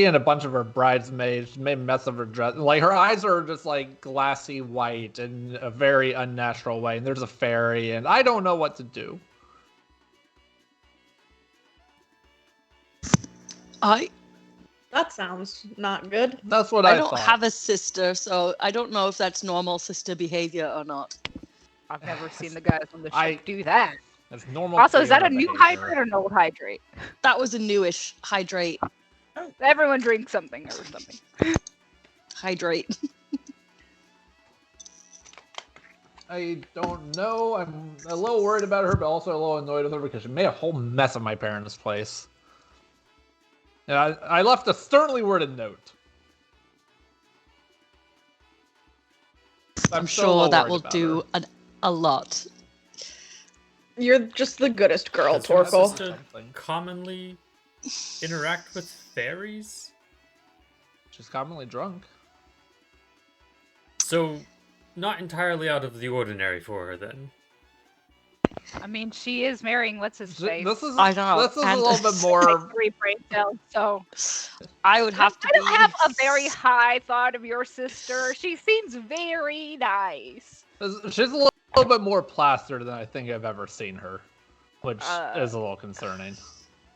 and a bunch of her bridesmaids made a mess of her dress. Like her eyes are just like glassy white in a very unnatural way. And there's a fairy, and I don't know what to do. That sounds not good. That's what I I don't thought. have a sister, so I don't know if that's normal sister behavior or not. I've never seen the guys on the ship I- do that. It's normal. Also, is that a Fiona new behavior. hydrate or an old hydrate? That was a newish hydrate. Everyone drinks something or something. Hydrate. I don't know. I'm a little worried about her, but also a little annoyed with her because she made a whole mess of my parents' place. And I left a sternly worded note. I'm still a sure little that worried will about do her. a lot. You're just the goodest girl, Does your Torkel. sister commonly interact with fairies? She's commonly drunk. So, not entirely out of the ordinary for her then. I mean, she is marrying what's his face. This is I know, This is a and- little bit more. Three breakdown. So I would have to I don't be... have a very high thought of your sister. She seems very nice. She's a little bit more plastered than I think I've ever seen her, which Uh, is a little concerning.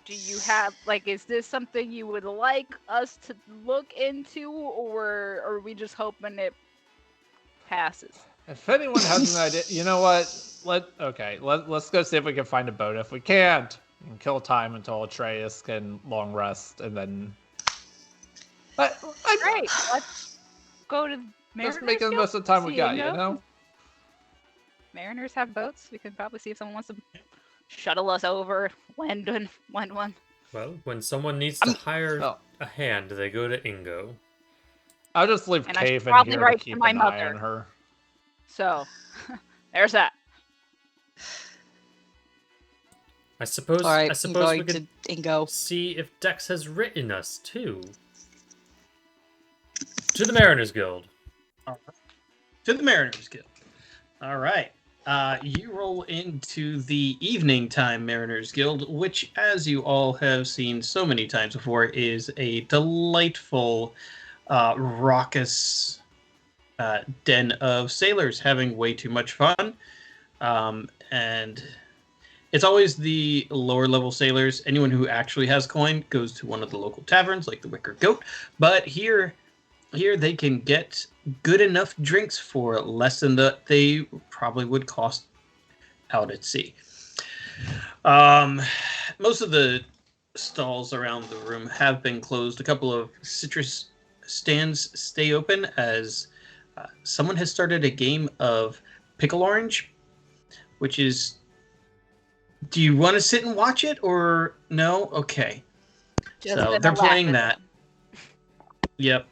Do you have is this something you would like us to look into, or are we just hoping it passes? If anyone has an idea, you know what? Let's go see if we can find a boat. If we can't, we can kill time until Atreus can long rest, and then Great. Let's go to Mariners Just making the Guild, most of the time we see got, Ingo. you know? Mariners have boats. We can probably see if someone wants to shuttle us over, lend one. Well, when someone needs to hire Oh. a hand, they go to Ingo. I'll just leave And I should Cave in probably here to write to keep my an eye mother. on her. So, there's that. I suppose. All right, I I'm suppose we going could to Ingo. see if Dex has written us too. To the Mariners Guild. To the Mariners Guild. All right. You roll into the evening time Mariners Guild, which, as you all have seen so many times before, is a delightful, raucous den of sailors having way too much fun. And it's always the lower level sailors. Anyone who actually has coin goes to one of the local taverns, like the Wicker Goat. But here they can get good enough drinks for less than they probably would cost out at sea. Most of the stalls around the room have been closed. A couple of citrus stands stay open as someone has started a game of pickle orange, which is... Do you want to sit and watch it or no? Okay. Just So gonna they're laugh playing at that. them. Yep.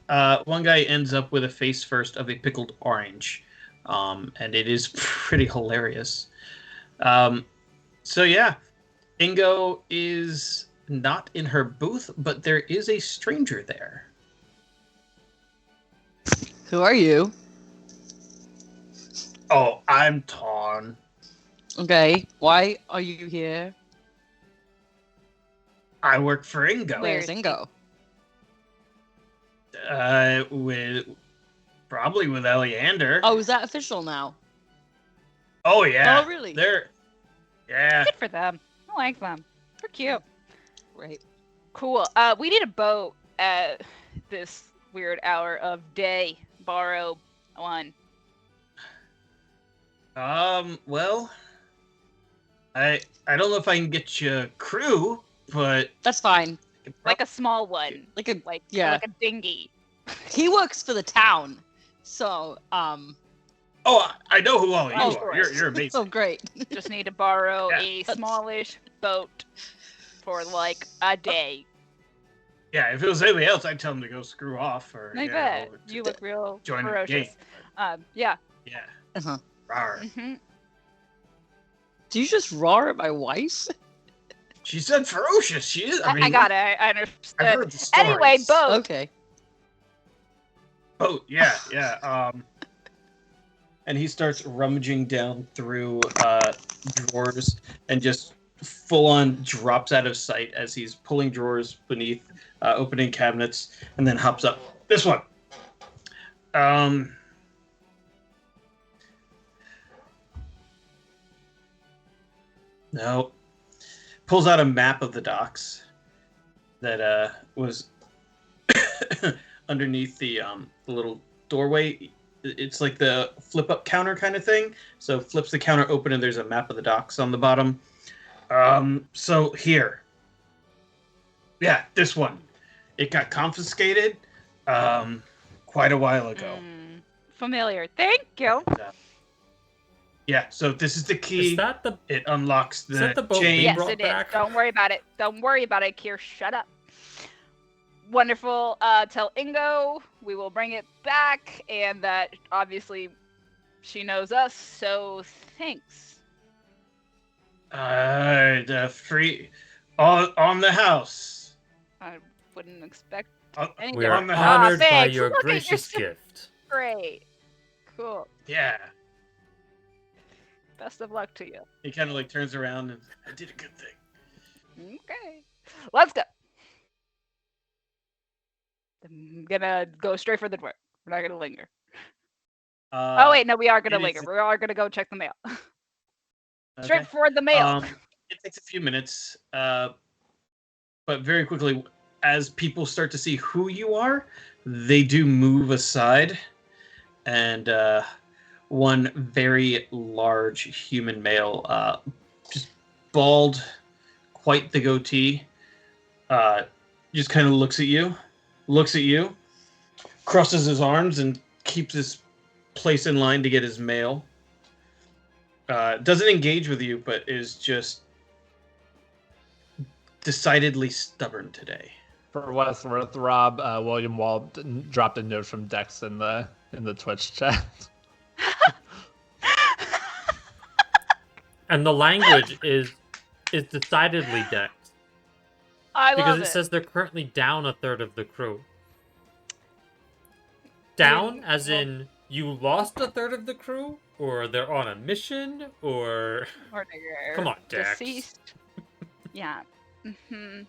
One guy ends up with a face first of a pickled orange, and it is pretty hilarious. So yeah, Ingo is not in her booth, but there is a stranger there. Who are you? Oh, I'm Ton. Okay, why are you here? I work for Ingo. Where's Where's Ingo? Probably with Eleander. Oh, is that official now? Oh yeah. Oh, really? Yeah. Good for them. I like them. They're cute. Right. Cool. We need a boat at this weird hour of day. Borrow one. Well, I don't know if I can get you a crew, but That's fine. Like a small one. Like yeah. Like a dinghy. He works for the town, so Oh, I know who all you Oh, are. You're amazing. Oh, great. Just need to borrow Yeah. a smallish boat for like a day. Yeah, if it was anybody else, I'd tell them to go screw off. Or I bet. You look real join the ferocious. game. Yeah. Yeah. Uh-huh. Rawr. hmm Do you just roar at my wife? She said ferocious. She is. I mean, I got it. I I've understood. heard the stories. Anyway, boat. Okay. Oh, yeah. And he starts rummaging down through drawers and just full on drops out of sight as he's pulling drawers beneath, opening cabinets, and then hops up. This one. No. Pulls out a map of the docks that was underneath the little doorway. It's like the flip-up counter kind of thing. So flips the counter open and there's a map of the docks on the bottom. So here. Yeah, this one. It got confiscated quite a while ago. Familiar. Thank you. Yeah, so this is the key. Is that the It unlocks Is that the boat chain. we Yes, brought it is. back? Don't worry about it. Don't worry about it, Kier. Shut up. Wonderful. Tell Ingo we will bring it back, and that obviously she knows us. So thanks. The free on the house. I wouldn't expect On, any We are on the Ah, honored by thanks. your Look at gracious your- gift. Great. Cool. Yeah. Best of luck to you. He kind of like turns around and I did a good thing. Okay. Let's go. I'm gonna go straight for the door. We're not gonna linger. Oh wait, no, we are gonna it is- linger. We are gonna go check the mail. Okay. Straight for the mail. It takes a few minutes, but very quickly, as people start to see who you are, they do move aside, and one very large human male, just bald, quite the goatee, just kind of looks at you, crosses his arms and keeps his place in line to get his mail. Doesn't engage with you, but is just decidedly stubborn today. For what it's worth, Rob, William Wall dropped a note from Dex in the Twitch chat. And the language is decidedly Dex. I Because love it says they're currently down a third of the crew. Down, as in you lost a third of the crew, or they're on a mission, or they're come on, Dex. deceased. Yeah. Mm-hmm.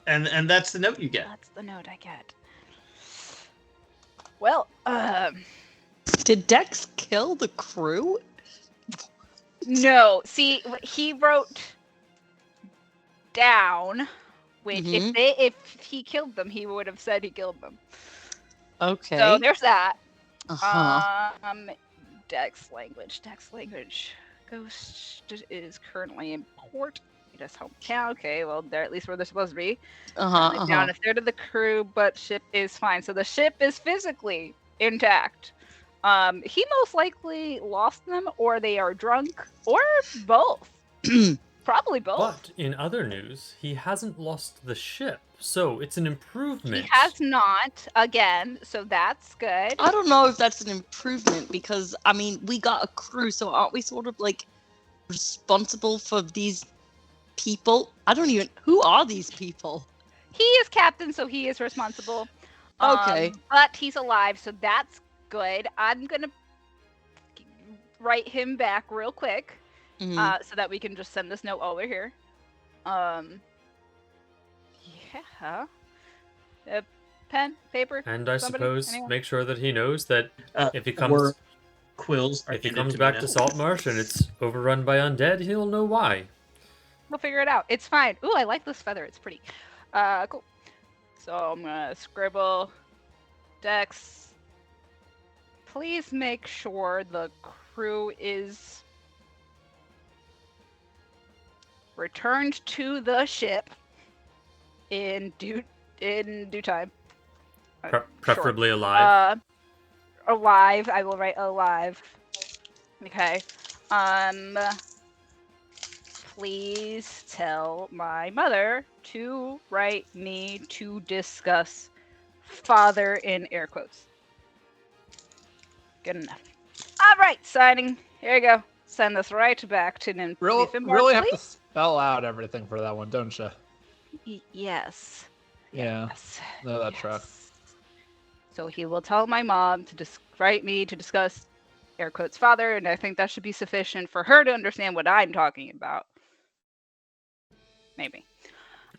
And that's the note you get. That's the note I get. Well, Did Dex kill the crew? no. See, he wrote down, which Mhm. if he killed them, he would have said he killed them. Okay. So there's that. Uh-huh. Dex language. Ghost is currently in port. His hometown. Okay, well, they're at least where they're supposed to be. Uh-huh. Down a third of the crew, but ship is fine. So the ship is physically intact. He most likely lost them, or they are drunk, or both. Probably both. But in other news, he hasn't lost the ship, so it's an improvement. He has not, again, so that's good. I don't know if that's an improvement because, I mean, we got a crew, so aren't we sort of like responsible for these people? I don't even. Who are these people? He is captain, so he is responsible. Okay. But he's alive, so that's good. I'm going to write him back real quick. Mhm. So that we can just send this note over here. Yeah. Pen, paper. And I Somebody? suppose Anyone? make sure that he knows that if he 4 comes quills are if he handed comes to back me to now. Saltmarsh and it's overrun by undead, he'll know why. We'll figure it out. It's fine. Ooh, I like this feather. It's pretty. Cool. So I'm gonna scribble. Dex. Please make sure the crew is returned to the ship in due time. Preferably alive. Alive. I will write alive. Okay. Please tell my mother to write me to discuss father in air quotes. Good enough. All right, signing. Here you go. Send this right back to Nim. Really have to spell out everything for that one, don't you? Yes. Yeah. Yes. No, that truck. So he will tell my mom to write me to discuss air quotes father, and I think that should be sufficient for her to understand what I'm talking about. Maybe.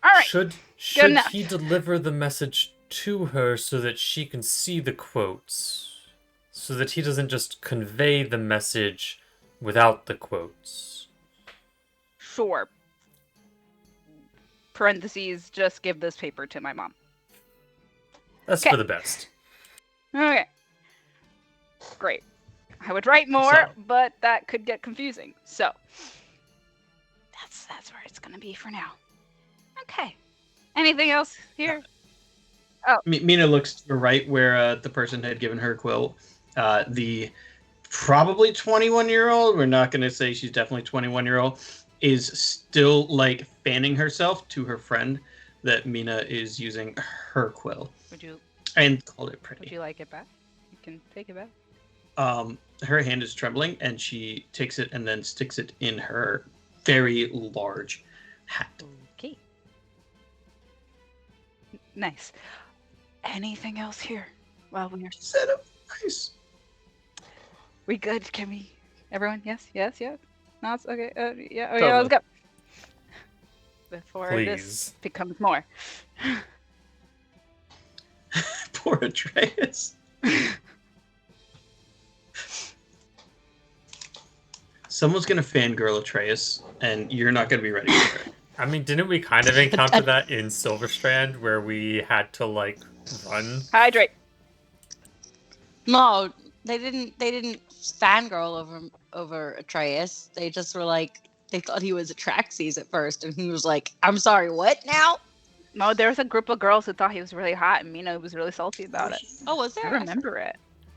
All right. Should enough. he deliver the message to her so that she can see the quotes? So that he doesn't just convey the message without the quotes? Sure. Parentheses, just give this paper to my mom. That's Okay. for the best. Okay. Great. I would write more, but that could get confusing. So that's where it's gonna be for now. Okay. Anything else here? Mina looks to the right where the person had given her quill. The probably 21-year-old, we're not going to say she's definitely 21-year-old, is still like fanning herself to her friend that Mina is using her quill. And called it pretty. Would you like it back? You can take it back. Her hand is trembling and she takes it and then sticks it in her very large hat. Okay. Nice. Anything else here? Well, we're Set up nice. we good? Can we? Everyone? Yes. No, it's okay. Yeah. Oh, Totally. yeah. Let's go. Before Please. this becomes more. Poor Atreus. Someone's gonna fangirl Atreus, and you're not gonna be ready for it. I mean, didn't we kind of encounter that in Silverstrand where we had to like run? Hydrate. No, they didn't fangirl over Atreus. They just were like, they thought he was Atraxes at first, and he was like, I'm sorry, what now? No, there was a group of girls who thought he was really hot, and Mina was really salty about it. Oh, was I there? remember it.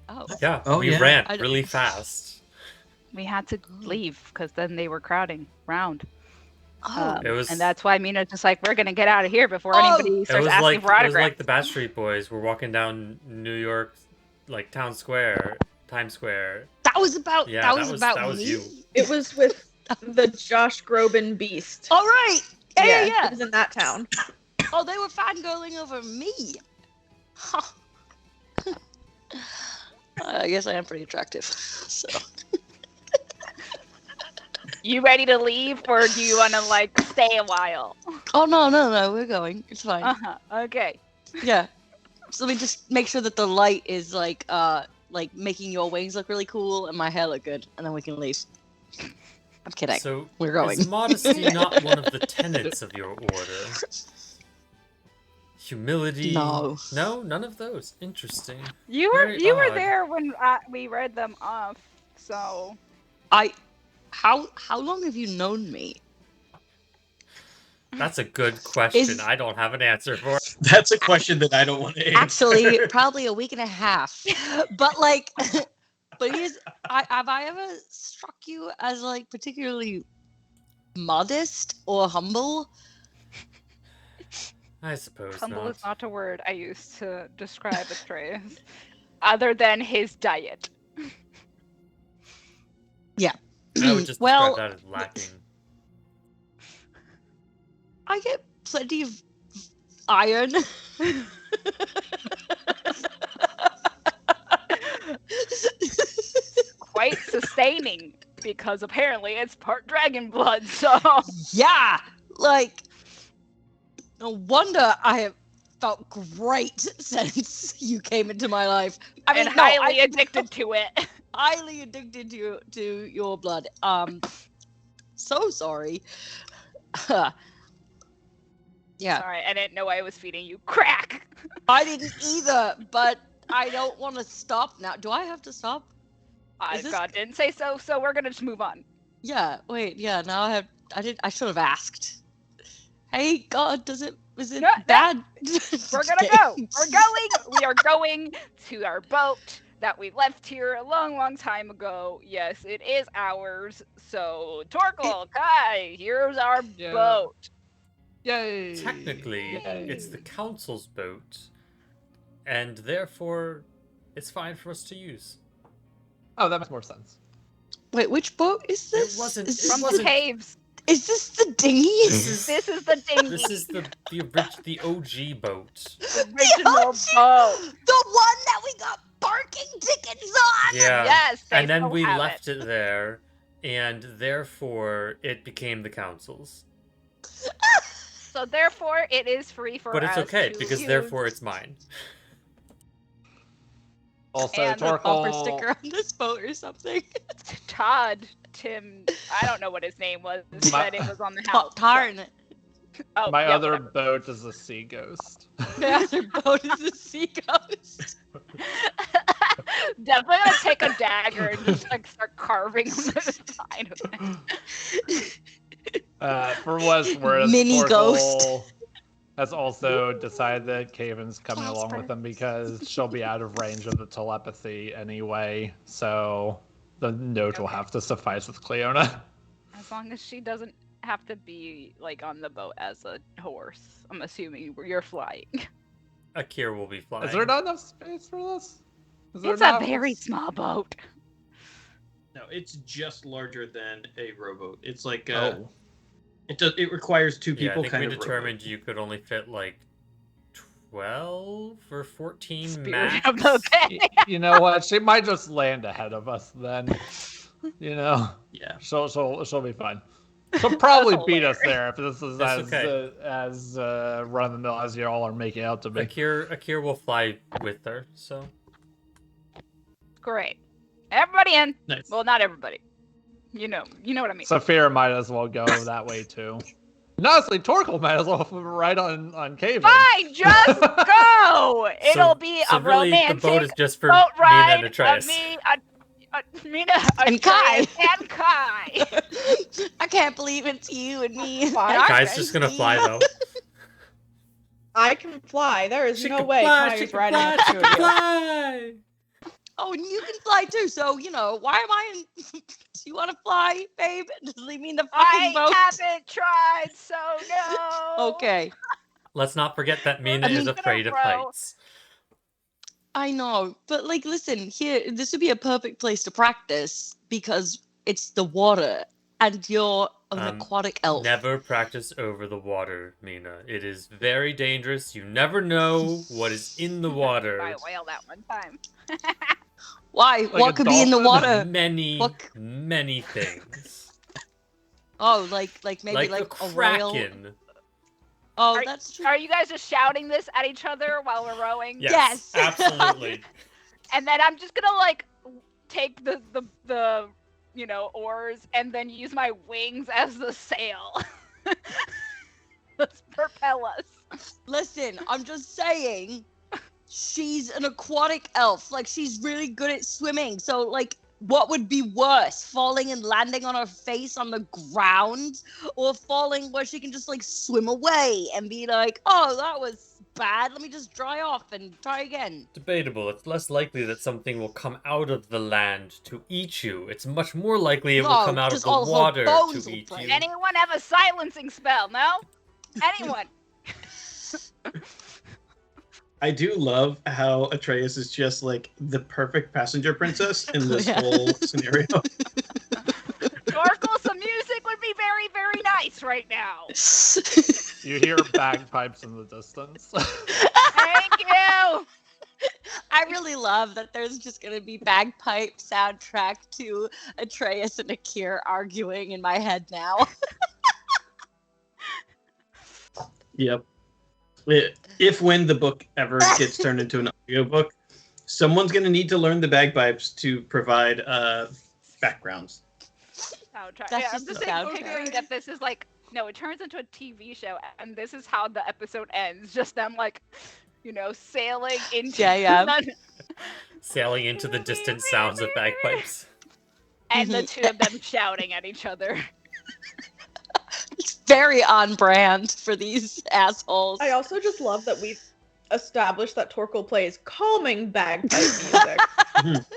Oh. Yeah, Oh, we yeah. ran I don't- really fast. We had to leave because then they were crowding round. Oh. It was- And that's why Mina's just like, we're gonna get out of here before Oh! anybody It starts was asking like for autographs. like the Backstreet Boys were walking down New York, like Times Square. That was about Yeah, that that was was- about that was me. you. It was with the Josh Groban Beast. All right. Yeah. It was in that town. Oh, they were fangirling over me. Huh. I guess I am pretty attractive. So. You ready to leave, or do you want to like stay a while? Oh no, we're going. It's fine. Okay. Yeah. So let me just make sure that the light is like making your wings look really cool and my hair look good, and then we can leave. I'm kidding. So We're going. is modesty not one of the tenets of your order? Humility? No. No, none of those. Interesting. You were Very you were odd. there when we read them off. So How long have you known me? That's a good question. Is- I don't have an answer for. That's a question that I don't want to answer. Actually, probably a week and a half. But like, have I ever struck you as like particularly modest or humble? I suppose humble not. is not a word I use to describe Atreus, other than his diet. I would just Well- describe that as lacking. I get plenty of iron. Quite sustaining, because apparently it's part dragon blood. So Yeah, like no wonder I have felt great since you came into my life. I mean, and no, highly I'm addicted to it. highly addicted to your blood. So sorry. Yeah, Sorry, I didn't know I was feeding you crack. I didn't either, but I don't want to stop now. Do I have to stop? Is this- God didn't say so, so we're gonna just move on. Yeah. Wait. Yeah. Now I should have asked. Hey, God, is it No, bad? We're gonna go. We're going. We are going to our boat that we left here a long, long time ago. Yes, it is ours. So, Torkel, Kai, here's our Yeah. boat. Yay! Technically, Yay. it's the council's boat, and therefore, it's fine for us to use. Oh, that makes more sense. Wait, which boat is this? wasn't- Is it this, From the wasn't- caves. is this the dinghy? This This is the dinghy. This is the OG boat. original OG. boat. The one that we got parking tickets on. Yeah. Yes, they And then still we have left it there, and therefore it became the council's. So therefore, it is free for But it's us okay to because use. therefore it's mine. Also, And the Bumper Torkel. sticker on this boat or something. Todd, Tim, I don't know what his name was, My- said it was on the house. Tarn. Oh, My yeah, other whatever. boat is a sea ghost. The other boat is a sea ghost. Definitely gonna take a dagger and just like start carving on the side of it. For what it's worth, Mini Torkel ghost. has also decided that Kaven's coming Cloud along with them because she'll be out of range of the telepathy anyway. So the note will Okay. have to suffice with Cleona. As long as she doesn't have to be like on the boat as a horse. I'm assuming you're flying. Akir will be flying. Is there not enough space for this? Is there It's a not- very small boat. No, it's just larger than a rowboat. It's like Oh. it requires two Yeah, I people think kind we of determined you could only fit like 12 or 14 Spirit max. of the Y- you know what? She might just land ahead of us then. You know, rowboat. Yeah. she'll be fine. She'll probably That's beat us there if this is That's as run of the mill as you all are making out to be. Akir will fly with her, so Great. Everybody in. Nice. Well, not everybody. You know what I mean. Saphira might as well go that way too. And honestly, Torkel might as well right on Caven. Fine, just go. It'll be so a really romantic the boat is just for boat Mina ride and Atreus. of me, Mina, And Kai. Atreus, and Kai. I can't believe it's you and me. Fine. and our Kai's just gonna friends. fly though. I can fly. There is She no can way fly, Kai she is can riding fly, up she to can you. fly. Oh, and you can fly too, so, why am I in... Do you want to fly, babe? Just leave me in the fucking boat. I haven't tried, so no. Okay. Let's not forget that Mina I mean, is afraid of bro. heights. I know, but listen, here, this would be a perfect place to practice because it's the water and you're an aquatic elf. Never practice over the water, Mina. It is very dangerous. You never know what is in the water. I whale that one time. Why? Like What a could be in the dolphin? water? Many things. Oh, maybe like like a a whale. kraken. Oh, that's true. Are you guys just shouting this at each other while we're rowing? Yes, Yes. absolutely. And then I'm just gonna take the oars and then use my wings as the sail. Let's propel us. Listen, I'm just saying, she's an aquatic elf. She's really good at swimming. So, what would be worse, falling and landing on her face on the ground, or falling where she can just swim away and be like, oh, that was bad. Let me just dry off and try again. Debatable. It's less likely that something will come out of the land to eat you. It's much more likely it will No, come out of just the all her water bones to will eat break. you. Anyone have a silencing spell? No? Anyone? I do love how Atreus is just the perfect passenger princess in this Yeah. whole scenario. Sparkle, some music would be very, very nice right now. You hear bagpipes in the distance. Thank you. I really love that there's just going to be bagpipe soundtrack to Atreus and Akir arguing in my head now. Yep. If when the book ever gets turned into an audiobook, someone's going to need to learn the bagpipes to provide backgrounds. Soundtrack. That's Yeah, I'm just just the figuring soundtrack. that this is no, it turns into a TV show, and this is how the episode ends. Just them sailing into Yeah. none, Sailing into the distant sounds of bagpipes. and the two of them shouting at each other. It's very on brand for these assholes. I also just love that we've established that Torkel plays calming bagpipe music.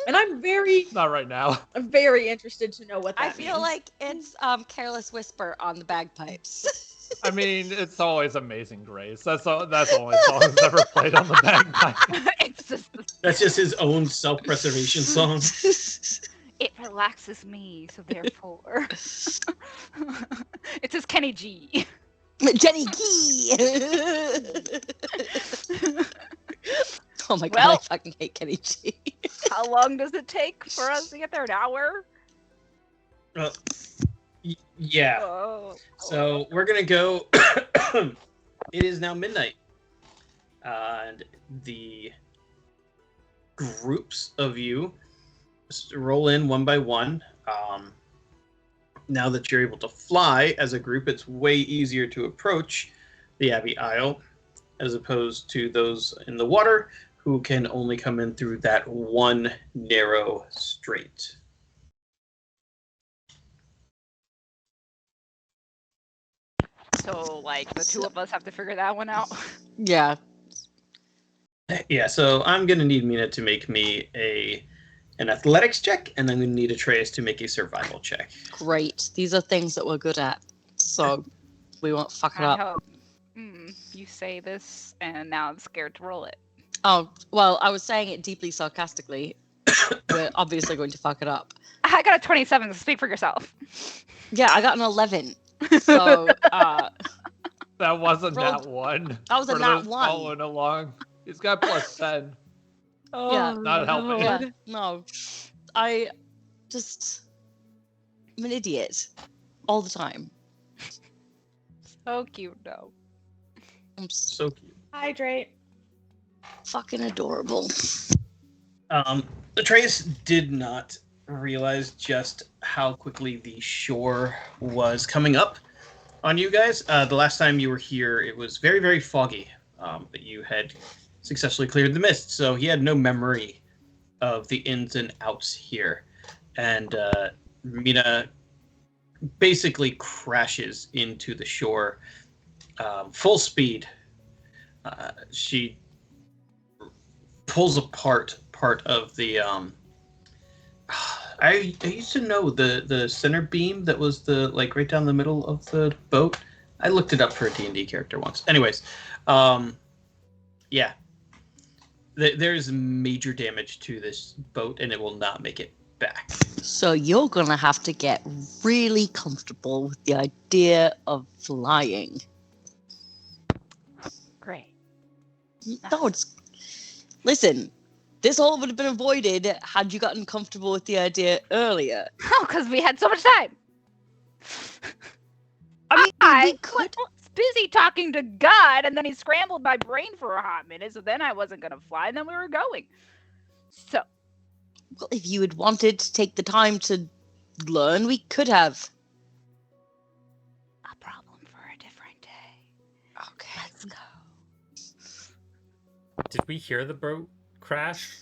And I'm very Not right now. interested to know what that I feel means. like it's Careless Whisper on the bagpipes. I mean, it's always Amazing Grace. That's the only song that's ever played on the bagpipe. It's just That's just his own self-preservation song. it relaxes me, so therefore, it's his Kenny G. Jenny Key. Oh my god, Well- I fucking hate Kenny G. How long does it take for us to get there? An hour? Yeah. Oh. So we're gonna go. It is now midnight, and the groups of you roll in one by one. Now that you're able to fly as a group, it's way easier to approach the Abbey Isle, as opposed to those in the water who can only come in through that one narrow strait. So, the two of us have to figure that one out. Yeah. Yeah, so I'm gonna need Mina to make me an athletics check, and I'm gonna need Atreus to make a survival check. Great. These are things that we're good at. So we won't fuck it I up. hope. You say this, and now I'm scared to roll it. Oh, well, I was saying it deeply sarcastically. We're obviously going to fuck it up. I got a 27, so speak for yourself. Yeah, I got an 11. So, That wasn't Rolled- that one. That was a For nat those 1. Following along. He's got plus 10. Yeah. Not helping. Yeah, no. I'm an idiot. All the time. So cute, though. I'm So cute. Hydrate. fucking adorable. Atreus did not realize just how quickly the shore was coming up on you guys. The last time you were here, it was very, very foggy, but you had successfully cleared the mist, so he had no memory of the ins and outs here. And Mina basically crashes into the shore, full speed, She pulls apart part of the. I used to know the center beam that was the right down the middle of the boat. I looked it up for a D&D character once. Anyways, yeah. There's major damage to this boat, and it will not make it back. So you're gonna have to get really comfortable with the idea of flying. Great. No, listen. This all would have been avoided had you gotten comfortable with the idea earlier. Oh, because we had so much time. I mean, I we could. was busy talking to God, and then he scrambled my brain for a hot minute, so then I wasn't going to fly, and then we were going. So. Well, if you had wanted to take the time to learn, we could have. A problem for a different day. Okay. Let's go. Did we hear the boat crash?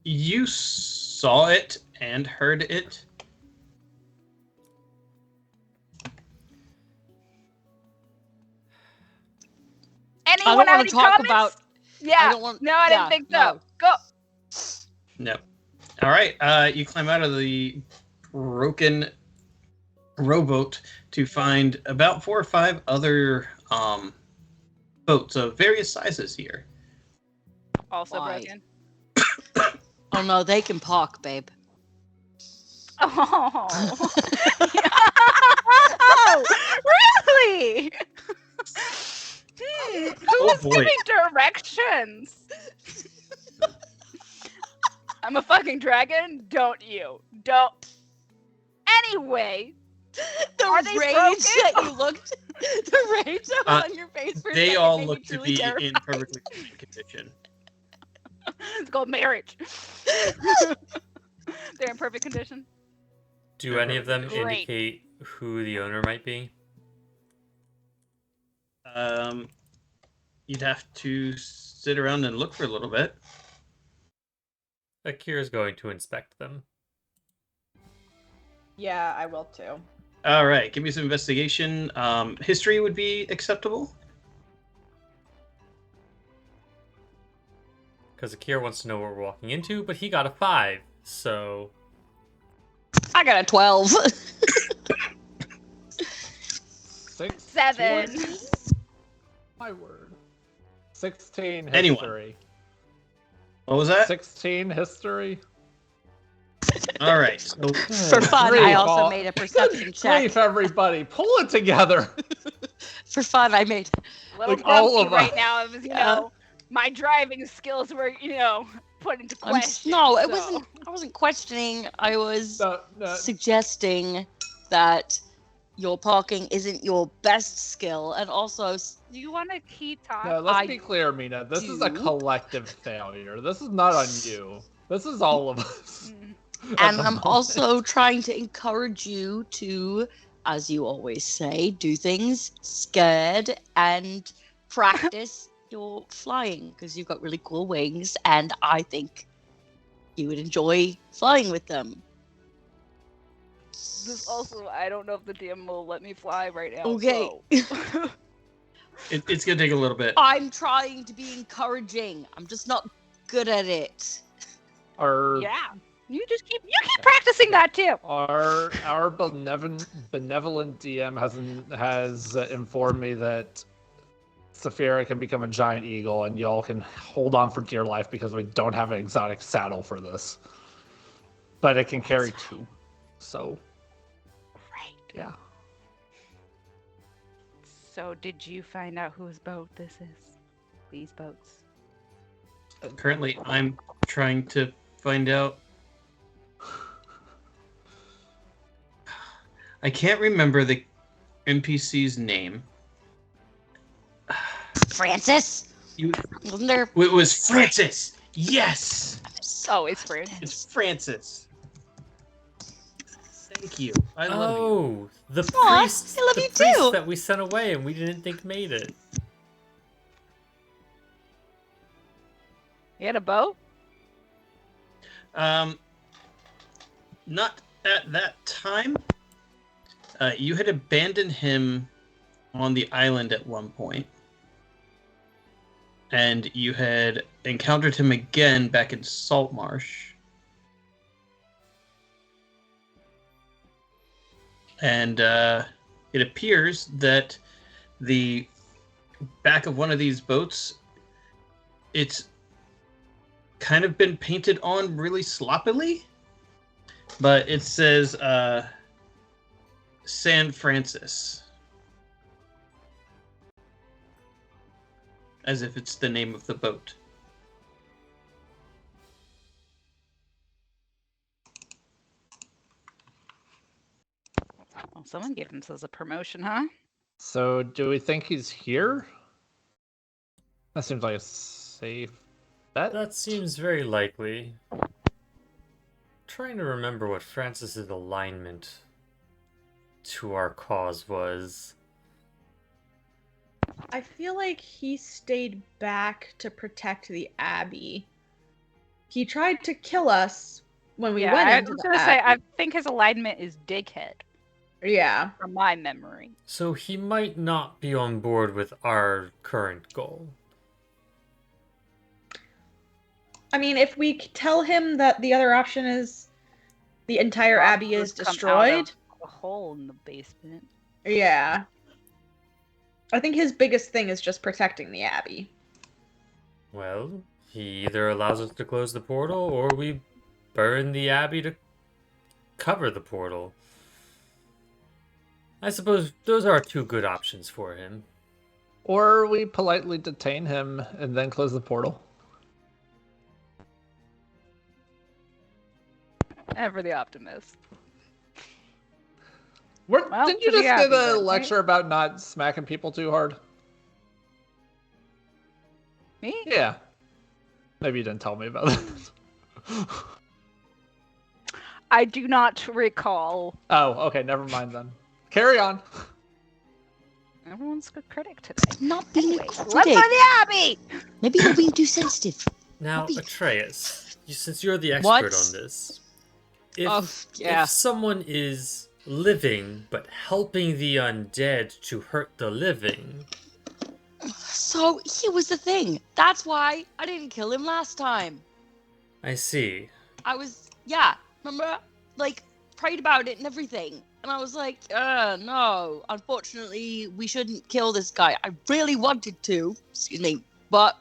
You saw it and heard it. Anyone have any comments? Yeah. I don't want. No, I didn't think so. No. Go. No. All right. You climb out of the broken rowboat to find about 4 or 5 other boats of various sizes here. Also Why? broken. Oh no, they can park, babe. Oh. Oh, really? Who's boy. giving directions? I'm a fucking dragon. Don't you? Don't. Anyway, The Are they rage broken? that you looked, the rage that was on your face for a They second all made me look to truly be terrified. in perfectly good condition. it's called marriage. They're in perfect condition. Do any of them Great. indicate who the owner might be? You'd have to sit around and look for a little bit. Akira's going to inspect them. Yeah, I will too. All right, give me some investigation. History would be acceptable. Because Akira wants to know what we're walking into, but he got a 5, so... I got a 12. 6, 7. 20? My word. 16 Anyone. history. What was that? 16 history. All right. So For fun, Grief, I also all- made a perception check. Grief, everybody. Pull it together. For fun, I made. Little Like all grumpy of right us. now. It was, Yeah. my driving skills were, put into question. No, it so. wasn't. I wasn't questioning. I was No, suggesting that your parking isn't your best skill, and also Do you want to keep talking? no, let's I be clear, Mina. This is a do. collective failure. This is not on you. This is all of us. Mm. at and the I'm moment. also trying to encourage you to, as you always say, do things scared and practice your flying because you've got really cool wings, and I think you would enjoy flying with them. This also, I don't know if the DM will let me fly right now. Okay. so. it's gonna take a little bit. I'm trying to be encouraging. I'm just not good at it. Our Yeah. You keep practicing that too. our benevolent DM has informed me that Saphira can become a giant eagle, and y'all can hold on for dear life because we don't have an exotic saddle for this. But it can carry 2, so Right. yeah. So, did you find out whose boat this is? These boats. Currently, I'm trying to find out. I can't remember the NPC's name. Francis? You, Wasn't there? it was Francis. Yes, It's always Francis. it's Francis. Thank you. I love you. Oh, the Aw, priest, I love the you priest too. that we sent away and we didn't think made it. You had a boat? Not at that time. You had abandoned him on the island at one point. and you had encountered him again back in Saltmarsh. And it appears that the back of one of these boats, it's kind of been painted on really sloppily, but it says San Francis, as if it's the name of the boat. Well, someone gave themselves a promotion, huh? So, do we think he's here? That seems like a safe bet. That seems very likely. Trying to remember what Francis's alignment to our cause was. I feel like he stayed back to protect the Abbey. He tried to kill us when we went I into was the gonna say, I Abbey. think his alignment is Dighead, Yeah. from my memory. So he might not be on board with our current goal. I mean, if we tell him that the other option is the entire Abbey is Monsters come out of destroyed, a hole in the basement. yeah. I think his biggest thing is just protecting the Abbey. Well, he either allows us to close the portal or we burn the Abbey to cover the portal. I suppose those are two good options for him. Or we politely detain him and then close the portal. Ever the optimist. Didn't you to the just give Abbey a then, right? lecture about not smacking people too hard? Me? Yeah. Maybe you didn't tell me about that. I do not recall. Oh, okay, never mind then. Carry on. Everyone's a good critic today. Not being Anyway, a let's critic. find the Abbey! Maybe you're being too sensitive. Now, Maybe- Atreus, since you're the expert What? on this, if, Oh, yeah. if someone is living but helping the undead to hurt the living, So here was the thing. That's why I didn't kill him last time. I see. I was, remember? Like, prayed about it and everything. And I was like, no. Unfortunately, we shouldn't kill this guy. I really wanted to, but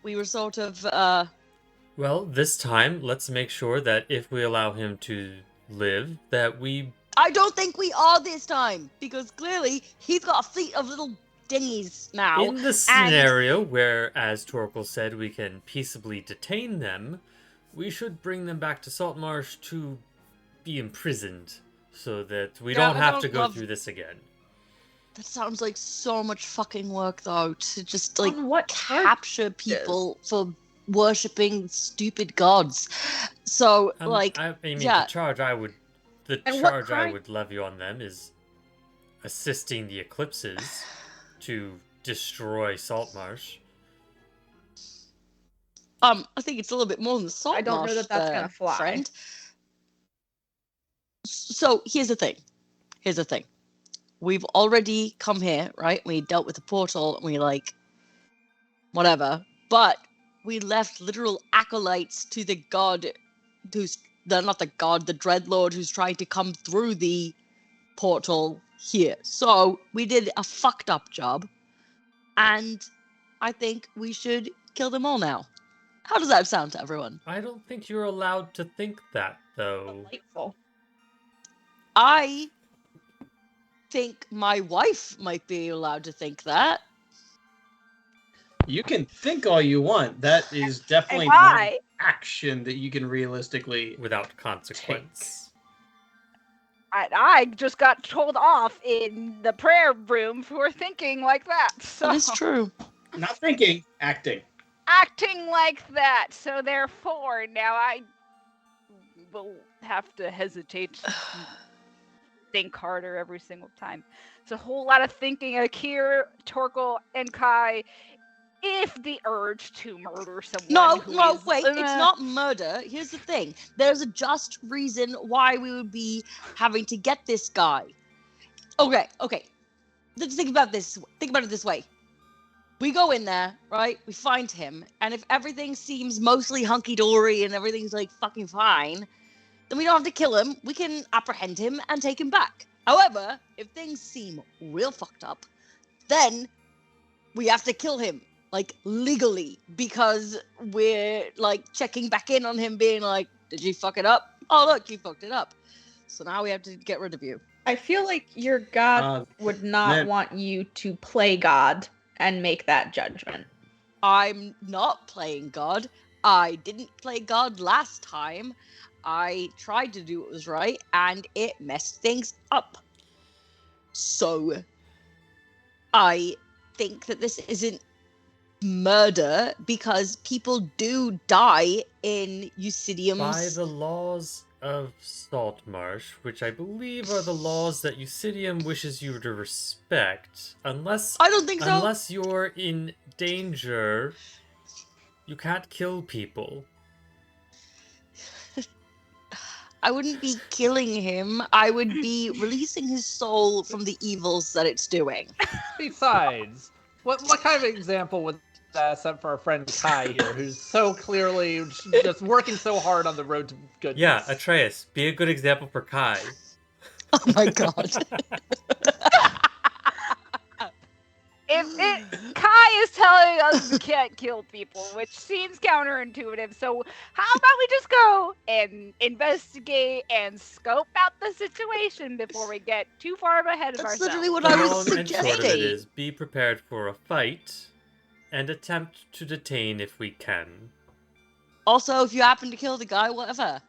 we were sort of, Well, this time, let's make sure that if we allow him to live, that we... I don't think we are this time. Because clearly, he's got a fleet of little dinghies now. In the scenario where, as Torkel said, we can peaceably detain them, we should bring them back to Saltmarsh to be imprisoned, so that we Yeah, don't I have don't to go love- through this again. That sounds like so much fucking work, though, to just, like, On what capture people for worshipping stupid gods. So, like, I mean, yeah. the charge I would levy on them is assisting the Eclipses to destroy Saltmarsh. I think it's a little bit more than the salt I don't know marsh that that's there, gonna fly. friend. So here's the thing. We've already come here, right? We dealt with the portal and we whatever. But we left literal acolytes to the god not the god, the Dreadlord who's trying to come through the portal here. So we did a fucked up job. And I think we should kill them all now. How does that sound to everyone? I don't think you're allowed to think that, though. Delightful. I think my wife might be allowed to think that. You can think all you want. That is definitely And not I- an action that you can realistically. Without consequence. I just got told off in the prayer room for thinking like that. So That is true. Not thinking, acting. acting like that. So therefore, now I will have to hesitate to think harder every single time. It's a whole lot of thinking. Akir, Torkel, and Kai. If the urge to murder someone. No, wait, it's not murder. Here's the thing. There's a just reason why we would be having to get this guy. Okay. Let's think about this. Think about it this way. We go in there, right? We find him, and if everything seems mostly hunky-dory and everything's like fucking fine, then we don't have to kill him. We can apprehend him and take him back. However, if things seem real fucked up, then we have to kill him, like, legally, because we're, like, checking back in on him, being like, did you fuck it up? Oh, look, you fucked it up. So now we have to get rid of you. I feel like your god would not man. want you to play God and make that judgment. I'm not playing God. I didn't play God last time. I tried to do what was right, and it messed things up. So, I think that this isn't murder, because people do die in By Eusidium's... the laws of Saltmarsh, which I believe are the laws that Eusidium wishes you to respect, unless I don't think so. unless you're in danger, you can't kill people. I wouldn't be killing him. I would be releasing his soul from the evils that it's doing. Besides, what kind of example would that set for our friend Kai here, who's so clearly just working so hard on the road to goodness? Yeah, Atreus, be a good example for Kai. Oh my god. Kai is telling us we can't kill people, which seems counterintuitive. So how about we just go and investigate and scope out the situation before we get too far ahead of That's ourselves? literally what The I was long and short of it suggesting. is, be prepared for a fight, and attempt to detain if we can. Also, if you happen to kill the guy, whatever.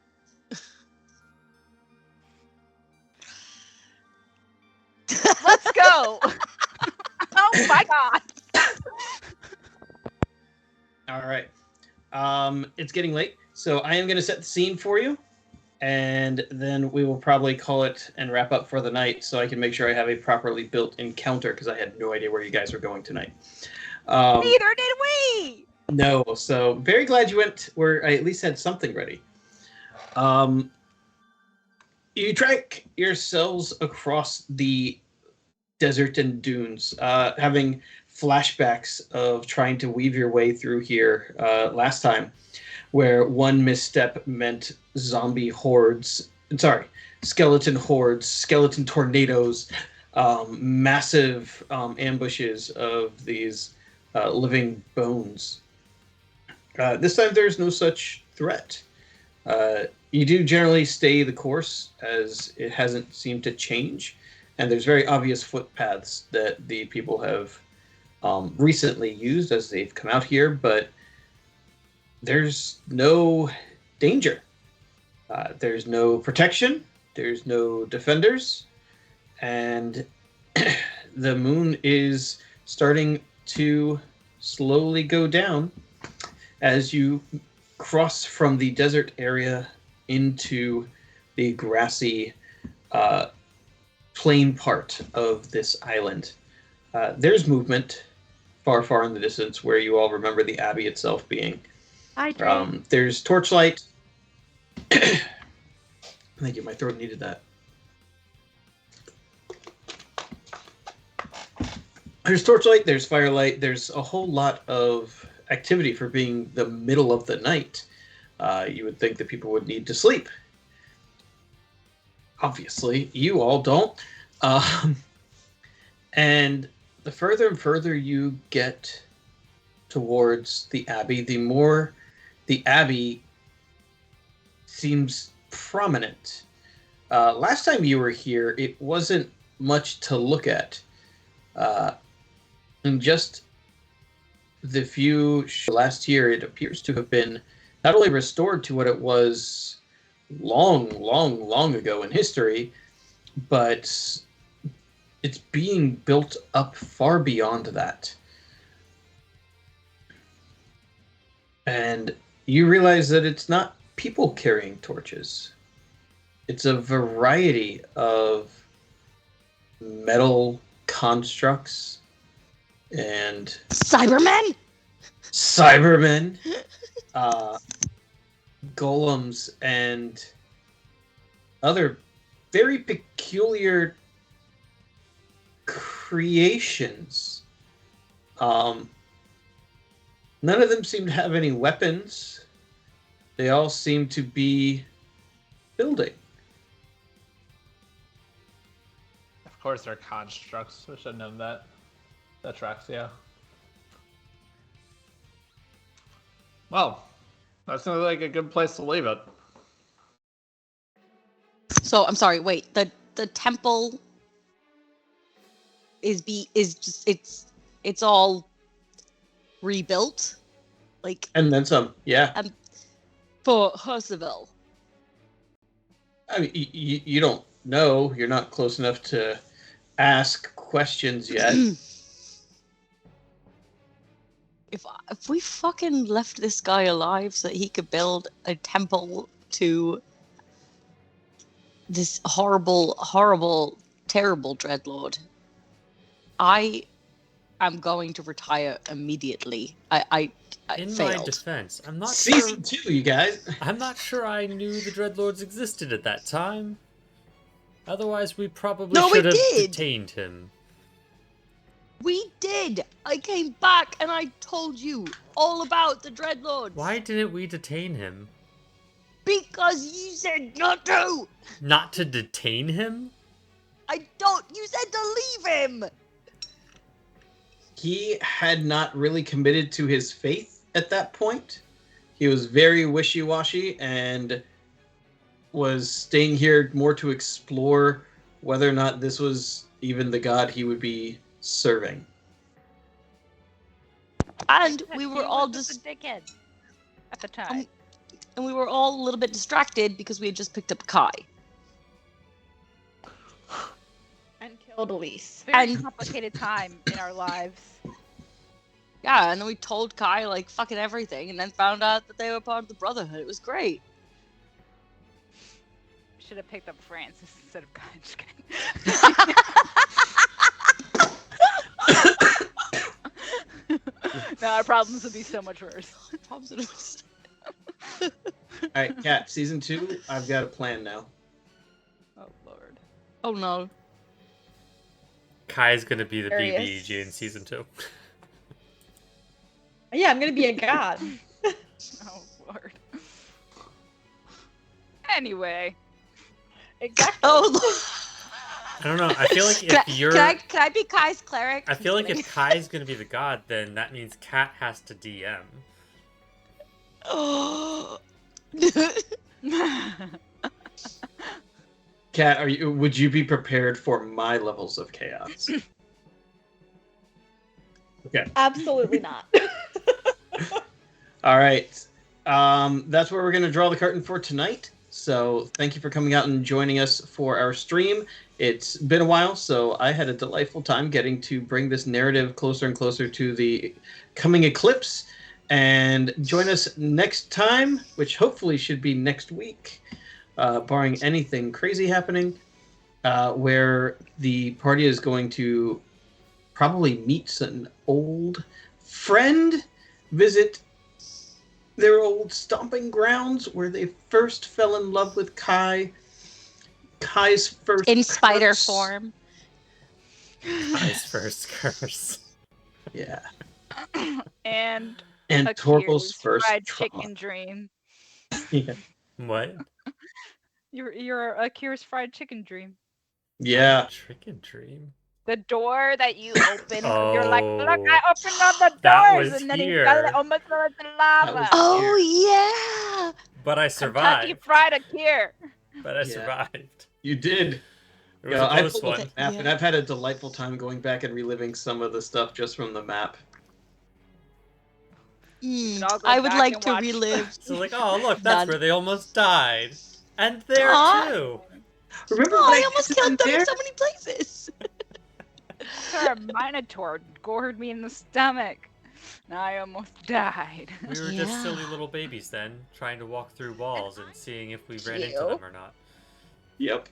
Let's go. Oh my god. All right. It's getting late, so I am going to set the scene for you, and then we will probably call it and wrap up for the night, so I can make sure I have a properly built encounter, because I had no idea where you guys were going tonight. Neither did we. No, so very glad you went where I at least had something ready. You track yourselves across the desert and dunes, having flashbacks of trying to weave your way through here last time, where one misstep meant skeleton hordes, skeleton tornadoes, massive ambushes of these living bones. This time there's no such threat. You do generally stay the course, as it hasn't seemed to change, and there's very obvious footpaths that the people have recently used as they've come out here, but there's no danger. There's no protection, there's no defenders, and the moon is starting to slowly go down as you cross from the desert area into the grassy plain part of this island. There's movement far, far in the distance, where you all remember the Abbey itself being. There's torchlight. Thank you, my throat needed that. There's torchlight, there's firelight, there's a whole lot of activity for being the middle of the night. You would think that people would need to sleep. Obviously, you all don't. And the further and further you get towards the Abbey, the more the Abbey seems prominent. Last time you were here, it wasn't much to look at. And just the few last year, it appears to have been not only restored to what it was long ago in history, but it's being built up far beyond that. And you realize that it's not people carrying torches. It's a variety of metal constructs and Cybermen? golems, and other very peculiar creations. None of them seem to have any weapons. They all seem to be building. Of course, they're constructs. We should have known that. That tracks, yeah. Well, that sounds like a good place to leave it. So I'm sorry. Wait, the temple is just it's all rebuilt, like And then some, yeah. for Percival. I mean, you don't know. You're not close enough to ask questions yet. If we fucking left this guy alive so that he could build a temple to this horrible, horrible, terrible dreadlord, I am going to retire immediately. I In failed. my defense, I'm not Season sure. 2, you guys. I'm not sure I knew the Dreadlords existed at that time. Otherwise, we probably No, we should have did! detained him. We did! I came back and I told you all about the dreadlords. Why didn't we detain him? Because you said not to! Not to detain him? You said to leave him! He had not really committed to his faith at that point. He was very wishy-washy and was staying here more to explore whether or not this was even the god he would be serving. And we He were was all just just a dickhead at the time. and we were all a little bit distracted because we had just picked up Kai. And killed Elise. Very and- complicated time in our lives. Yeah, and then we told Kai like fucking everything and then found out that they were part of the Brotherhood. It was great. Should have picked up Francis instead of Conch. Now our problems would be so much worse. All right, Kat, season 2, I've got a plan now. Oh lord. Oh no. Kai's gonna be the Hilarious. BBG in season 2. Yeah, I'm gonna be a god. Oh lord. Anyway. Exactly. Oh, I don't know. I feel like if you're, can I be Kai's cleric? I feel like if Kai's gonna be the god, then that means Kat has to DM. Oh. Kat, would you be prepared for my levels of chaos? Okay. Absolutely not. All right. That's where we're going to draw the curtain for tonight. So thank you for coming out and joining us for our stream. It's been a while, so I had a delightful time getting to bring this narrative closer and closer to the coming eclipse. And join us next time, which hopefully should be next week, barring anything crazy happening, where the party is going to probably meet an old friend, visit their old stomping grounds where they first fell in love with Kai. Kai's first In spider curse. form. Kai's first curse. Yeah. And And Torval's Akira's first fried trauma. chicken dream. Yeah. What? You're Akira's fried chicken dream. Yeah. Chicken dream. The door that you open, you're like, look, I Oh, opened all the that doors, was and then here. he fell, almost fell into lava. was- Oh yeah. But I Kentucky survived. Fried Akira. But I Yeah. survived. You did. It was Yeah, a I close pulled one. up the map, and I've had a delightful time going back and reliving some of the stuff just from the map. should all go I would back like and to watch relive. So like, oh look, that's None. where they almost died. And there Aw. too. Remember Oh, when I almost visited killed them there? in so many places. A minotaur gored me in the stomach. And I almost died. We were just Yeah. silly little babies then, trying to walk through walls and seeing if we ran into you. them or not. Yep.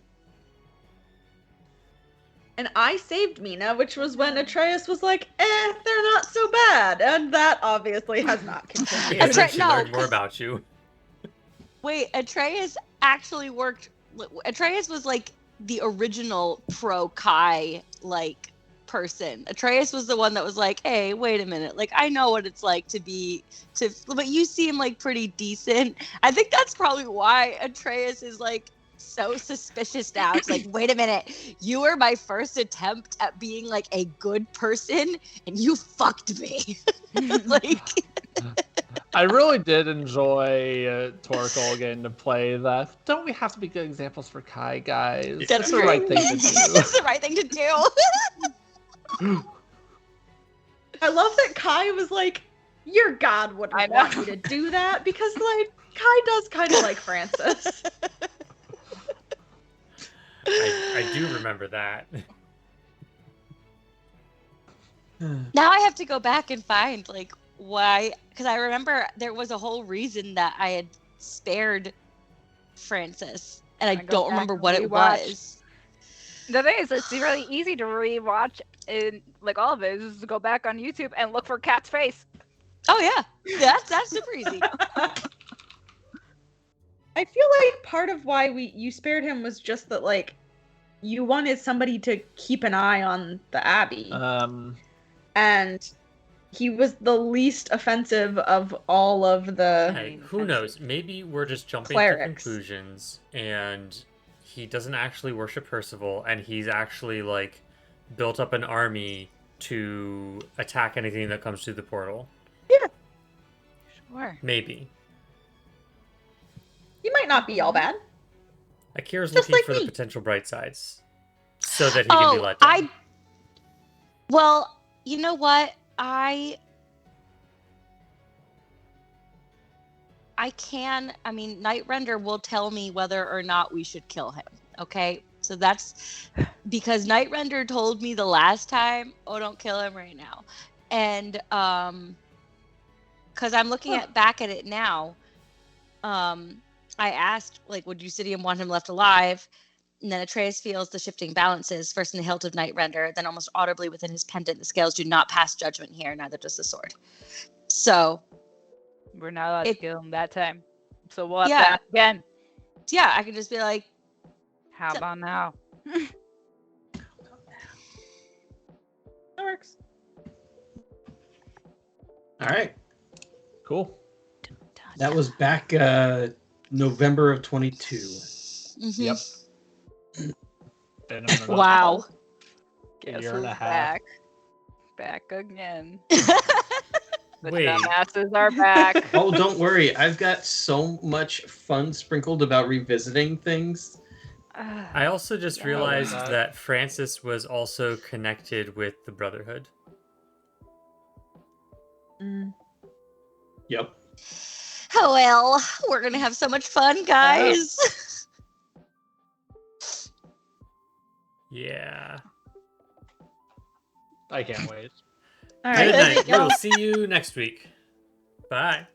And I saved Mina, which was when Atreus was like, they're not so bad. And that obviously has not continued. Because then she no, learned more 'cause- about you. Wait, Atreus actually worked. Atreus was like the original pro Kai like person. Atreus was the one that was like, hey, wait a minute. Like, I know what it's like but you seem like pretty decent. I think that's probably why Atreus is like so suspicious now. It's like, wait a minute. You were my first attempt at being like a good person and you fucked me. Like, I really did enjoy Torkel getting to play that. Don't we have to be good examples for Kai, guys? That's the right thing to do. That's the right thing to do. I love that Kai was like, your god wouldn't I know. want you to do that because, like, Kai does kind of like Francis. I do remember that. Now I have to go back and find like why, because I remember there was a whole reason that I had spared Francis, and I I go don't back remember and what it rewatch. was. The thing is, it's really easy to rewatch. In like all of it is to go back on YouTube and look for Cat's face. Oh yeah, that's super easy. I feel like part of why you spared him was just that, like, you wanted somebody to keep an eye on the Abbey. And he was the least offensive of all of the... Hey, who knows? Maybe we're just jumping to Clerics. conclusions, and he doesn't actually worship Percival, and he's actually like built up an army to attack anything that comes through the portal. Yeah, Sure. Maybe. he might not be all bad. Akira's Just looking like for the me. potential bright sides, so that he can be let down. Well, you know what? I mean, Nightrender will tell me whether or not we should kill him. Okay, so that's because Nightrender told me the last time, "Oh, don't kill him right now," and because I'm looking back at it now, I asked, like, would Eusidium want him left alive? And then Atreus feels the shifting balances, first in the hilt of Nightrender, then almost audibly within his pendant. The scales do not pass judgment here, neither does the sword. So, We're not allowed to kill him that time. So we'll have Yeah. to ask again. yeah, I can just be like, How So- about now? That works. All right. Cool. That was back November of 22. mhm. Yep. Been a minute. Wow. Guess year who's and a half. back again. The Wait. dumbasses are back. Oh, don't worry. I've got so much fun sprinkled about revisiting things. I also just Yeah, realized that- that Francis was also connected with the Brotherhood. Yep. Oh well, we're gonna have so much fun, guys. Yeah. I can't wait. All Good right. night. We'll see you next week. Bye.